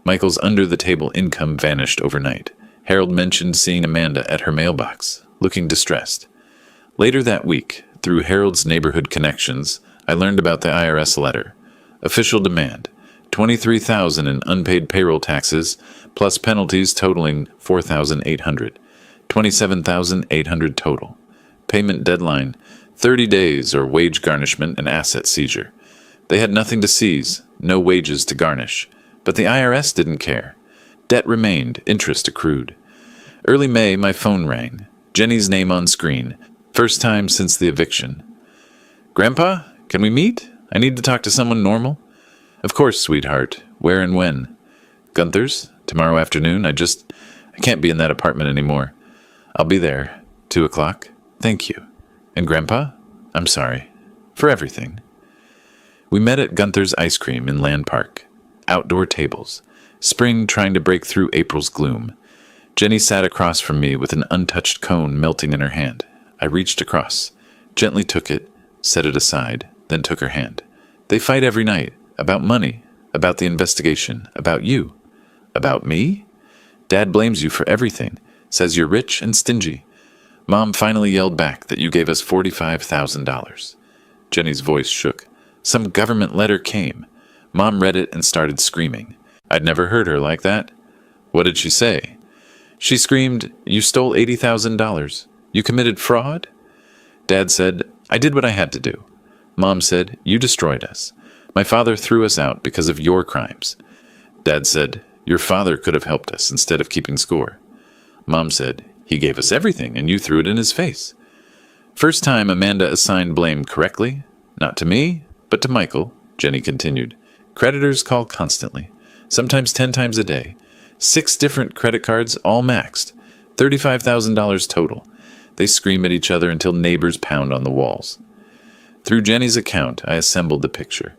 Michael's under-the-table income vanished overnight. Harold mentioned seeing Amanda at her mailbox, looking distressed. Later that week, through Harold's neighborhood connections, I learned about the IRS letter. Official demand: $23,000 in unpaid payroll taxes, plus penalties totaling $4,800. $27,800 total. Payment deadline: 30 days or wage garnishment and asset seizure. They had nothing to seize, no wages to garnish. But the IRS didn't care. Debt remained, interest accrued. Early May, my phone rang. Jenny's name on screen. First time since the eviction. "Grandpa, can we meet? I need to talk to someone normal." "Of course, sweetheart. Where and when?" "Gunther's. Tomorrow afternoon. I can't be in that apartment anymore." "I'll be there. 2:00. "Thank you." "And Grandpa? I'm sorry. For everything." We met at Gunther's Ice Cream in Land Park. Outdoor tables. Spring trying to break through April's gloom. Jenny sat across from me with an untouched cone melting in her hand. I reached across, gently took it, set it aside, then took her hand. "They fight every night. About money. About the investigation. About you." "About me?" "Dad blames you for everything. Says you're rich and stingy. Mom finally yelled back that you gave us $45,000. Jenny's voice shook. Some government letter came. Mom read it and started screaming. I'd never heard her like that. "What did she say?" "She screamed, 'You stole $80,000. You committed fraud?' Dad said, 'I did what I had to do.' Mom said, 'You destroyed us. My father threw us out because of your crimes.' Dad said, 'Your father could have helped us instead of keeping score.' Mom said, 'He gave us everything and you threw it in his face.' First time Amanda assigned blame correctly. Not to me, but to Michael," Jenny continued. "Creditors call constantly, sometimes 10 times a day. 6 different credit cards, all maxed. $35,000 total. They scream at each other until neighbors pound on the walls." Through Jenny's account, I assembled the picture.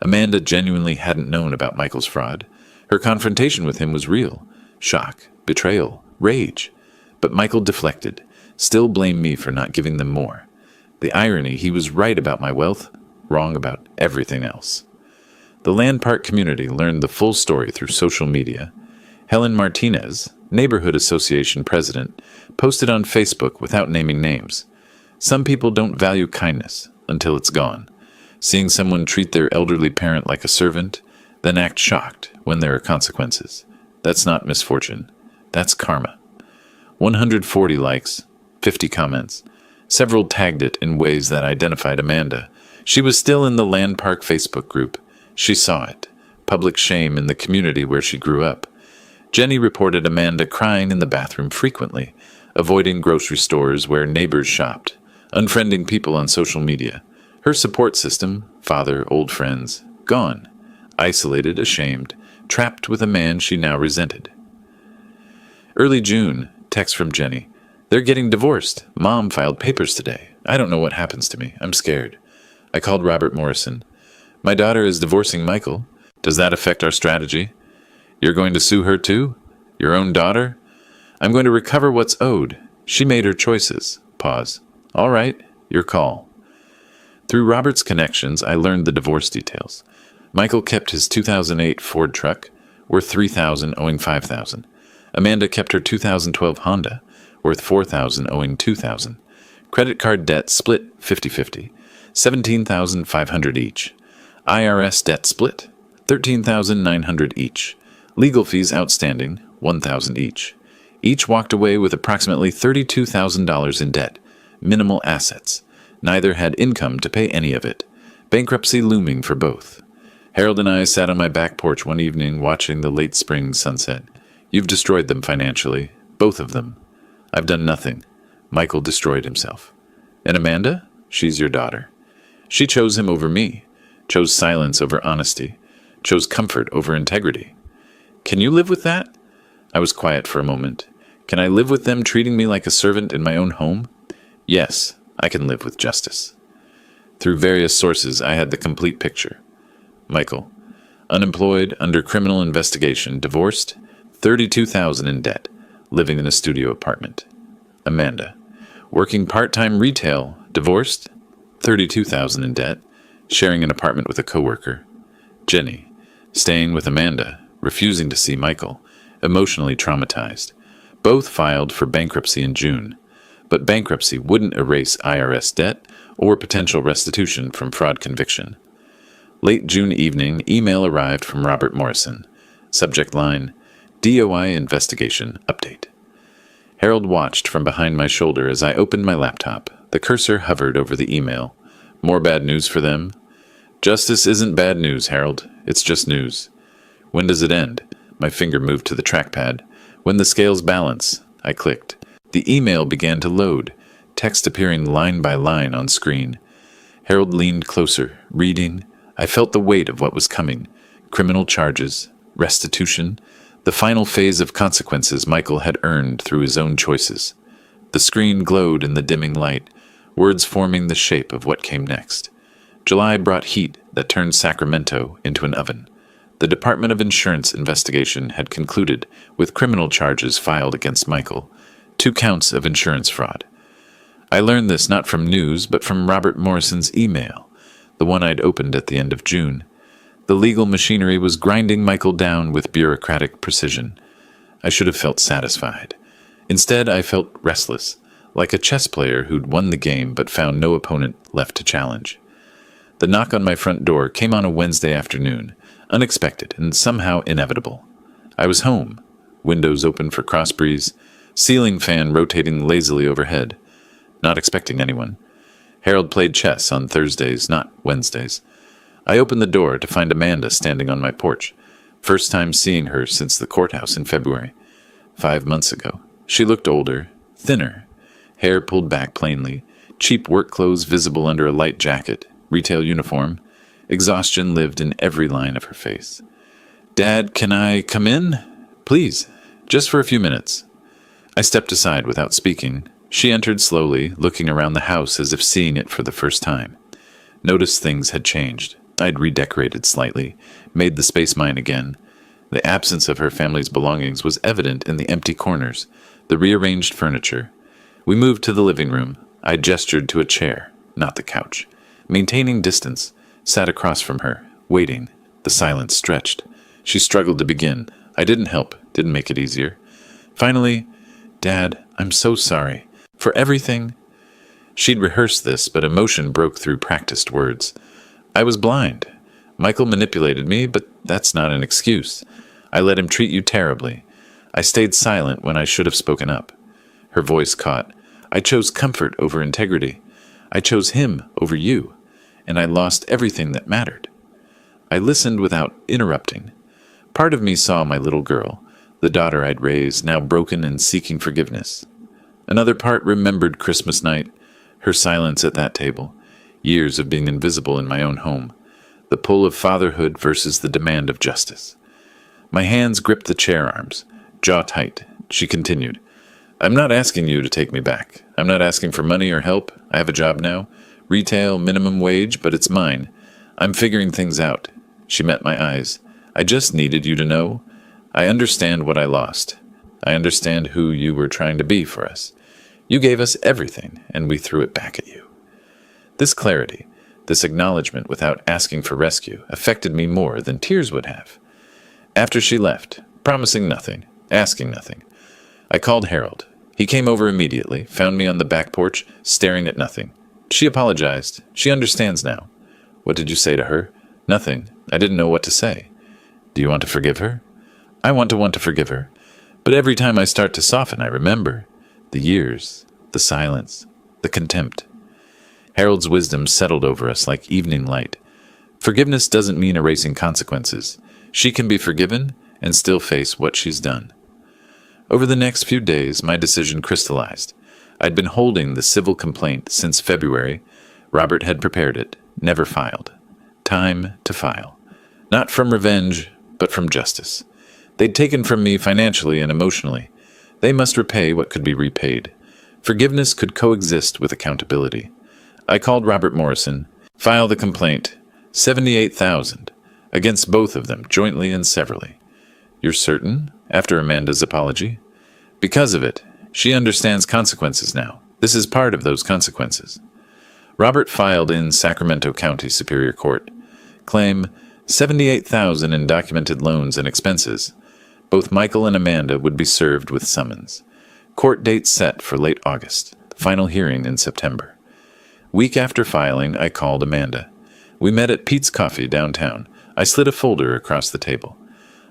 Amanda genuinely hadn't known about Michael's fraud. Her confrontation with him was real. Shock, betrayal, rage. But Michael deflected, still blamed me for not giving them more. The irony, he was right about my wealth, wrong about everything else. The Land Park community learned the full story through social media. Helen Martinez, Neighborhood Association president, posted on Facebook without naming names. Some people don't value kindness until it's gone. Seeing someone treat their elderly parent like a servant, then act shocked when there are consequences. That's not misfortune. That's karma. 140 likes, 50 comments. Several tagged it in ways that identified Amanda. She was still in the Land Park Facebook group. She saw it. Public shame in the community where she grew up. Jenny reported Amanda crying in the bathroom frequently, avoiding grocery stores where neighbors shopped, unfriending people on social media. Her support system, father, old friends, gone. Isolated, ashamed, trapped with a man she now resented. Early June, text from Jenny. "They're getting divorced. Mom filed papers today. I don't know what happens to me. I'm scared." I called Robert Morrison. "My daughter is divorcing Michael. Does that affect our strategy?" "You're going to sue her too? Your own daughter?" "I'm going to recover what's owed. She made her choices." Pause. "All right, your call." Through Robert's connections, I learned the divorce details. Michael kept his 2008 Ford truck, worth $3,000, owing $5,000. Amanda kept her 2012 Honda, worth $4,000, owing $2,000. Credit card debt split 50-50, $17,500 each. IRS debt split, $13,900 each. Legal fees outstanding, $1,000 each. Each walked away with approximately $32,000 in debt. Minimal assets. Neither had income to pay any of it. Bankruptcy looming for both. Harold and I sat on my back porch one evening watching the late spring sunset. You've destroyed them financially. Both of them. I've done nothing. Michael destroyed himself. And Amanda? She's your daughter. She chose him over me. Chose silence over honesty. Chose comfort over integrity. Can you live with that? I was quiet for a moment. Can I live with them treating me like a servant in my own home? Yes, I can live with justice. Through various sources, I had the complete picture. Michael, unemployed, under criminal investigation, divorced, $32,000 in debt, living in a studio apartment. Amanda, working part-time retail, divorced, $32,000 in debt, sharing an apartment with a coworker. Jenny, staying with Amanda, refusing to see Michael, emotionally traumatized. Both filed for bankruptcy in June, but bankruptcy wouldn't erase IRS debt or potential restitution from fraud conviction. Late June evening, email arrived from Robert Morrison. Subject line, DOI investigation update. Harold watched from behind my shoulder as I opened my laptop. The cursor hovered over the email. More bad news for them? Justice isn't bad news, Harold. It's just news. When does it end? My finger moved to the trackpad. When the scales balance, I clicked. The email began to load, text appearing line by line on screen. Harold leaned closer, reading. I felt the weight of what was coming. Criminal charges, restitution, the final phase of consequences Michael had earned through his own choices. The screen glowed in the dimming light, words forming the shape of what came next. July brought heat that turned Sacramento into an oven. The Department of Insurance investigation had concluded with criminal charges filed against Michael, 2 counts of insurance fraud. I learned this not from news, but from Robert Morrison's email, the one I'd opened at the end of June. The legal machinery was grinding Michael down with bureaucratic precision. I should have felt satisfied. Instead, I felt restless, like a chess player who'd won the game but found no opponent left to challenge. The knock on my front door came on a Wednesday afternoon, unexpected and somehow inevitable. I was home, windows open for cross breeze, ceiling fan rotating lazily overhead. Not expecting anyone. Harold played chess on Thursdays, not Wednesdays. I opened the door to find Amanda standing on my porch. First time seeing her since the courthouse in February. 5 months ago. She looked older, thinner, hair pulled back plainly, cheap work clothes visible under a light jacket, retail uniform. Exhaustion lived in every line of her face. Dad, can I come in? Please, just for a few minutes. I stepped aside without speaking. She entered slowly, looking around the house as if seeing it for the first time. Noticed things had changed. I'd redecorated slightly, made the space mine again. The absence of her family's belongings was evident in the empty corners, the rearranged furniture. We moved to the living room. I gestured to a chair, not the couch. Maintaining distance, sat across from her, waiting. The silence stretched. She struggled to begin. I didn't help, didn't make it easier. Finally, Dad, I'm so sorry. For everything. She'd rehearsed this, but emotion broke through practiced words. I was blind. Michael manipulated me, but that's not an excuse. I let him treat you terribly. I stayed silent when I should have spoken up. Her voice caught. I chose comfort over integrity. I chose him over you. And I lost everything that mattered. I listened without interrupting. Part of me saw my little girl, the daughter I'd raised, now broken and seeking forgiveness. Another part remembered Christmas night, her silence at that table, years of being invisible in my own home, the pull of fatherhood versus the demand of justice. My hands gripped the chair arms, jaw tight. She continued, I'm not asking you to take me back. I'm not asking for money or help. I have a job now. Retail, minimum wage, but it's mine. I'm figuring things out. She met my eyes. I just needed you to know. I understand what I lost. I understand who you were trying to be for us. You gave us everything, and we threw it back at you. This clarity, this acknowledgement without asking for rescue, affected me more than tears would have. After she left, promising nothing, asking nothing, I called Harold. He came over immediately, found me on the back porch, staring at nothing. She apologized. She understands now. What did you say to her? Nothing. I didn't know what to say. Do you want to forgive her? I want to forgive her. But every time I start to soften, I remember. The years, the silence, the contempt. Harold's wisdom settled over us like evening light. Forgiveness doesn't mean erasing consequences. She can be forgiven and still face what she's done. Over the next few days, my decision crystallized. I'd been holding the civil complaint since February. Robert had prepared it, never filed. Time to file. Not from revenge, but from justice. They'd taken from me financially and emotionally. They must repay what could be repaid. Forgiveness could coexist with accountability. I called Robert Morrison. File the complaint. $78,000 against both of them, jointly and severally. You're certain? After Amanda's apology. Because of it. She understands consequences now. This is part of those consequences. Robert filed in Sacramento County Superior Court. Claim $78,000 in documented loans and expenses. Both Michael and Amanda would be served with summons. Court date set for late August. Final hearing in September. Week after filing, I called Amanda. We met at Pete's Coffee downtown. I slid a folder across the table.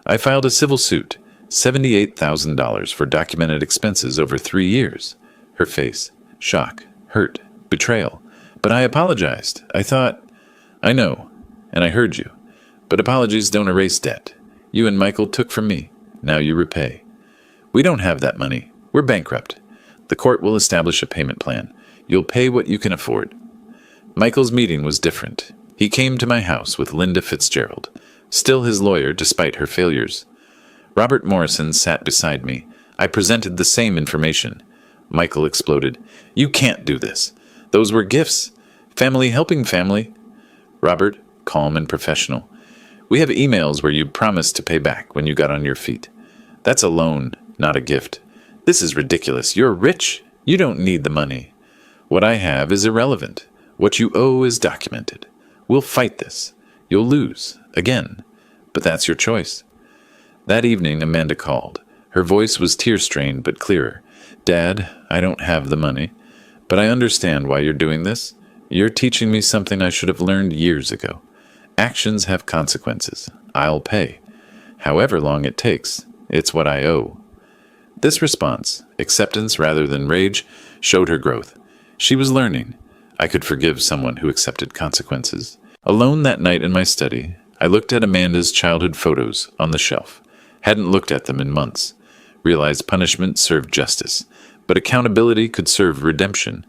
I filed a civil suit, $78,000 for documented expenses over 3 years. Her face, shock, hurt, betrayal. But I apologized. I thought, I know, and I heard you. But apologies don't erase debt. You and Michael took from me. Now you repay. We don't have that money. We're bankrupt. The court will establish a payment plan. You'll pay what you can afford. Michael's meeting was different. He came to my house with Linda Fitzgerald, still his lawyer despite her failures. Robert Morrison sat beside me. I presented the same information. Michael exploded. You can't do this. Those were gifts. Family helping family. Robert, calm and professional. We have emails where you promised to pay back when you got on your feet. That's a loan, not a gift. This is ridiculous. You're rich. You don't need the money. What I have is irrelevant. What you owe is documented. We'll fight this. You'll lose, again. But that's your choice. That evening, Amanda called. Her voice was tear-strained but clearer. Dad, I don't have the money, but I understand why you're doing this. You're teaching me something I should have learned years ago. Actions have consequences. I'll pay. However long it takes, it's what I owe. This response, acceptance rather than rage, showed her growth. She was learning. I could forgive someone who accepted consequences. Alone that night in my study, I looked at Amanda's childhood photos on the shelf. Hadn't looked at them in months. Realized punishment served justice, but accountability could serve redemption.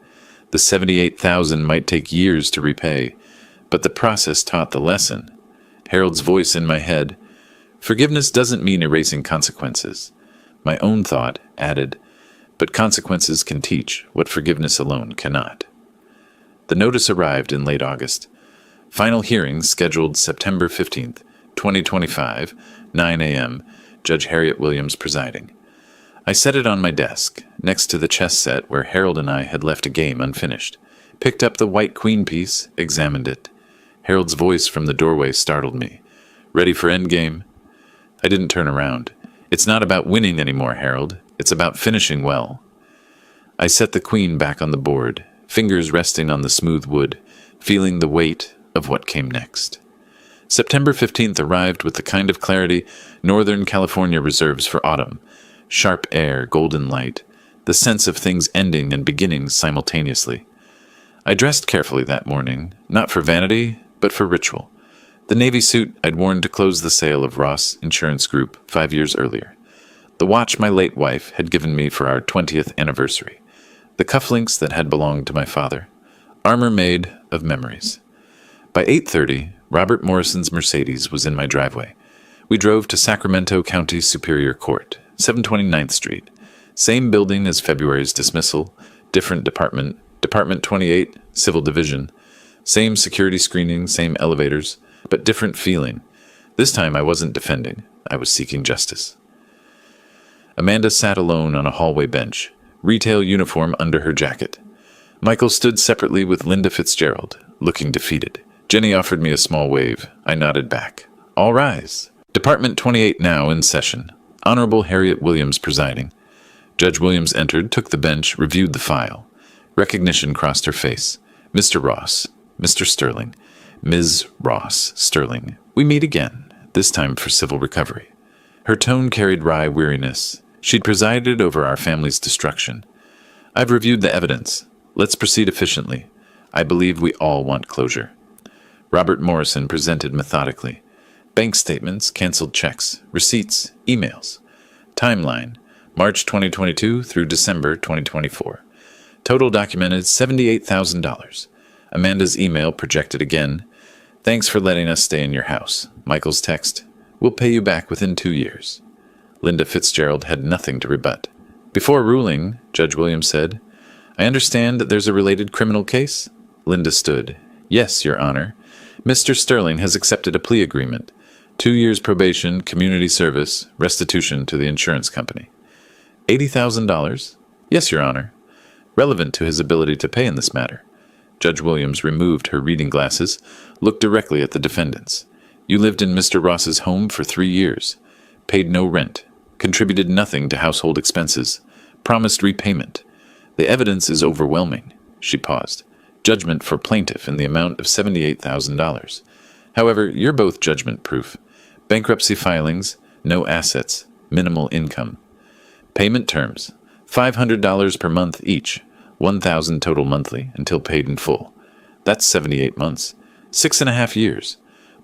The $78,000 might take years to repay, but the process taught the lesson. Harold's voice in my head. Forgiveness doesn't mean erasing consequences. My own thought added, but consequences can teach what forgiveness alone cannot. The notice arrived in late August. Final hearing scheduled September 15th, 2025, 9 a.m., Judge Harriet Williams presiding. I set it on my desk, next to the chess set where Harold and I had left a game unfinished. Picked up the white queen piece, examined it. Harold's voice from the doorway startled me. Ready for endgame? I didn't turn around. It's not about winning anymore, Harold. It's about finishing well. I set the queen back on the board, fingers resting on the smooth wood, feeling the weight of what came next. September 15th arrived with the kind of clarity Northern California reserves for autumn. Sharp air, golden light, the sense of things ending and beginning simultaneously. I dressed carefully that morning, not for vanity, but for ritual. The navy suit I'd worn to close the sale of Ross Insurance Group 5 years earlier. The watch my late wife had given me for our 20th anniversary. The cufflinks that had belonged to my father. Armor made of memories. By 8:30, Robert Morrison's Mercedes was in my driveway. We drove to Sacramento County Superior Court, 729th Street. Same building as February's dismissal, different department, Department 28, Civil Division. Same security screening, same elevators, but different feeling. This time I wasn't defending. I was seeking justice. Amanda sat alone on a hallway bench, retail uniform under her jacket. Michael stood separately with Linda Fitzgerald, looking defeated. Jenny offered me a small wave. I nodded back. All rise. Department 28 now in session. Honorable Harriet Williams presiding. Judge Williams entered, took the bench, reviewed the file. Recognition crossed her face. Mr. Ross, Mr. Sterling, Ms. Ross Sterling. We meet again, this time for civil recovery. Her tone carried wry weariness. She'd presided over our family's destruction. I've reviewed the evidence. Let's proceed efficiently. I believe we all want closure. Robert Morrison presented methodically. Bank statements, canceled checks, receipts, emails. Timeline, March 2022 through December 2024. Total documented $78,000. Amanda's email projected again. Thanks for letting us stay in your house. Michael's text. We'll pay you back within 2 years. Linda Fitzgerald had nothing to rebut. Before ruling, Judge Williams said, I understand that there's a related criminal case? Linda stood. Yes, Your Honor. Mr. Sterling has accepted a plea agreement. 2 years probation, community service, restitution to the insurance company. $80,000? Yes, Your Honor. Relevant to his ability to pay in this matter. Judge Williams removed her reading glasses, looked directly at the defendants. You lived in Mr. Ross's home for 3 years, paid no rent, contributed nothing to household expenses, promised repayment. The evidence is overwhelming. She paused. Judgment for plaintiff in the amount of $78,000. However, you're both judgment-proof. Bankruptcy filings, no assets, minimal income. Payment terms, $500 per month each, $1,000 total monthly until paid in full. That's 78 months, 6.5 years,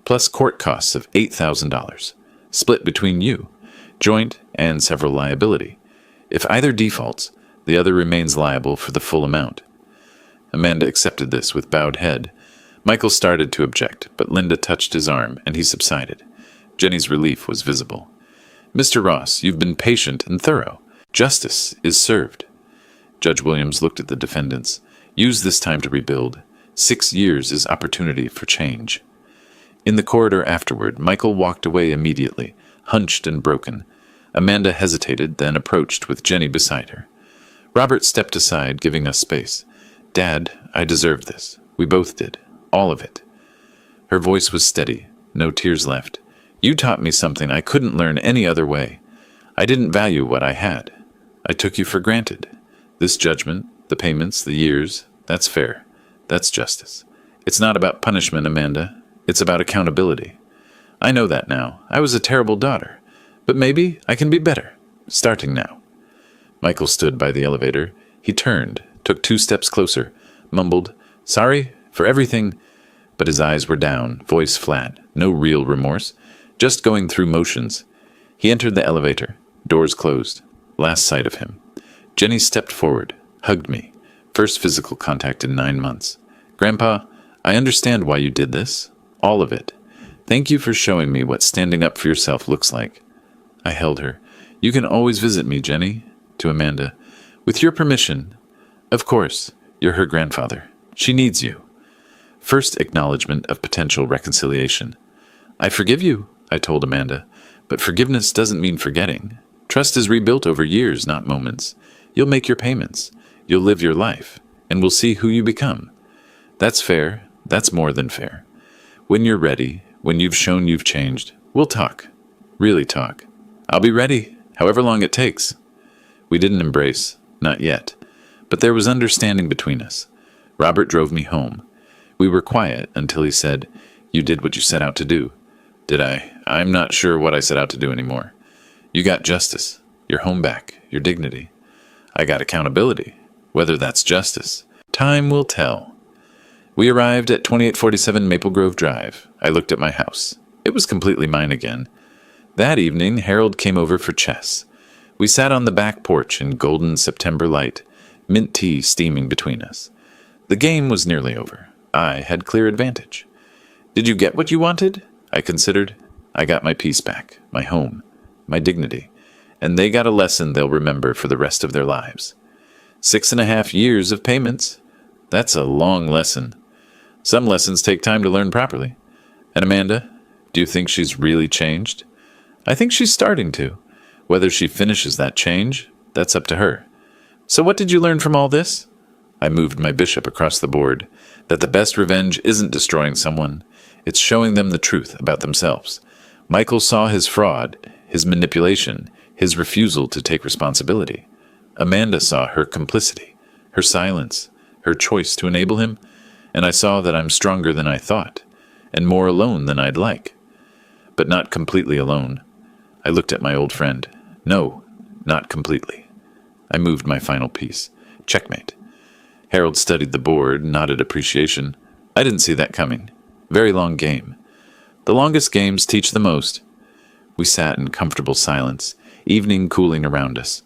plus court costs of $8,000, split between you, joint and several liability. If either defaults, the other remains liable for the full amount. Amanda accepted this with bowed head. Michael started to object, but Linda touched his arm, and he subsided. Jenny's relief was visible. Mr. Ross, you've been patient and thorough. Justice is served. Judge Williams looked at the defendants. Use this time to rebuild. 6 years is opportunity for change. In the corridor afterward, Michael walked away immediately, hunched and broken. Amanda hesitated, then approached with Jenny beside her. Robert stepped aside, giving us space. Dad, I deserved this. We both did. All of it. Her voice was steady, no tears left. You taught me something I couldn't learn any other way. I didn't value what I had. I took you for granted. This judgment, the payments, the years, that's fair. That's justice. It's not about punishment, Amanda. It's about accountability. I know that now. I was a terrible daughter. But maybe I can be better, starting now. Michael stood by the elevator. He turned, took 2 steps closer, mumbled, sorry for everything, but his eyes were down, voice flat, no real remorse, just going through motions. He entered the elevator, doors closed, last sight of him. Jenny stepped forward, hugged me, first physical contact in 9 months. Grandpa, I understand why you did this, all of it. Thank you for showing me what standing up for yourself looks like. I held her. You can always visit me, Jenny. To Amanda. With your permission. Of course, you're her grandfather. She needs you. First acknowledgement of potential reconciliation. I forgive you, I told Amanda, but forgiveness doesn't mean forgetting. Trust is rebuilt over years, not moments. You'll make your payments. You'll live your life, and we'll see who you become. That's fair. That's more than fair. When you're ready, when you've shown you've changed, we'll talk. Really talk. I'll be ready, however long it takes. We didn't embrace, not yet, but there was understanding between us. Robert drove me home. We were quiet until he said, You did what you set out to do. Did I? I'm not sure what I set out to do anymore. You got justice, your home back, your dignity. I got accountability, whether that's justice. Time will tell. We arrived at 2847 Maple Grove Drive. I looked at my house. It was completely mine again. That evening, Harold came over for chess. We sat on the back porch in golden September light, mint tea steaming between us. The game was nearly over. I had clear advantage. Did you get what you wanted? I considered. I got my peace back, my home, my dignity, and they got a lesson they'll remember for the rest of their lives. 6.5 years of payments. That's a long lesson. Some lessons take time to learn properly. And Amanda, do you think she's really changed? I think she's starting to. Whether she finishes that change, that's up to her. So what did you learn from all this? I moved my bishop across the board, that the best revenge isn't destroying someone, it's showing them the truth about themselves. Michael saw his fraud, his manipulation, his refusal to take responsibility. Amanda saw her complicity, her silence, her choice to enable him, and I saw that I'm stronger than I thought, and more alone than I'd like. But not completely alone. I looked at my old friend. No, not completely. I moved my final piece. Checkmate. Harold studied the board, nodded appreciation. I didn't see that coming. Very long game. The longest games teach the most. We sat in comfortable silence, evening cooling around us.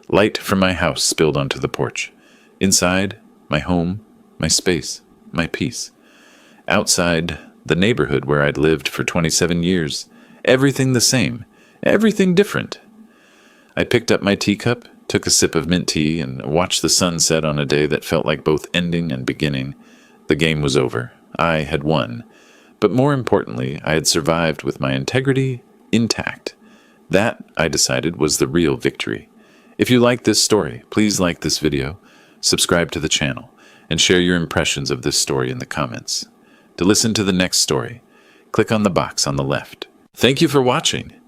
Light from my house spilled onto the porch. Inside, my home, my space, my peace. Outside, the neighborhood where I'd lived for 27 years. Everything the same. Everything different. I picked up my teacup, took a sip of mint tea, and watched the sun set on a day that felt like both ending and beginning. The game was over. I had won. But more importantly, I had survived with my integrity intact. That, I decided, was the real victory. If you like this story, please like this video, subscribe to the channel, and share your impressions of this story in the comments. To listen to the next story, click on the box on the left. Thank you for watching.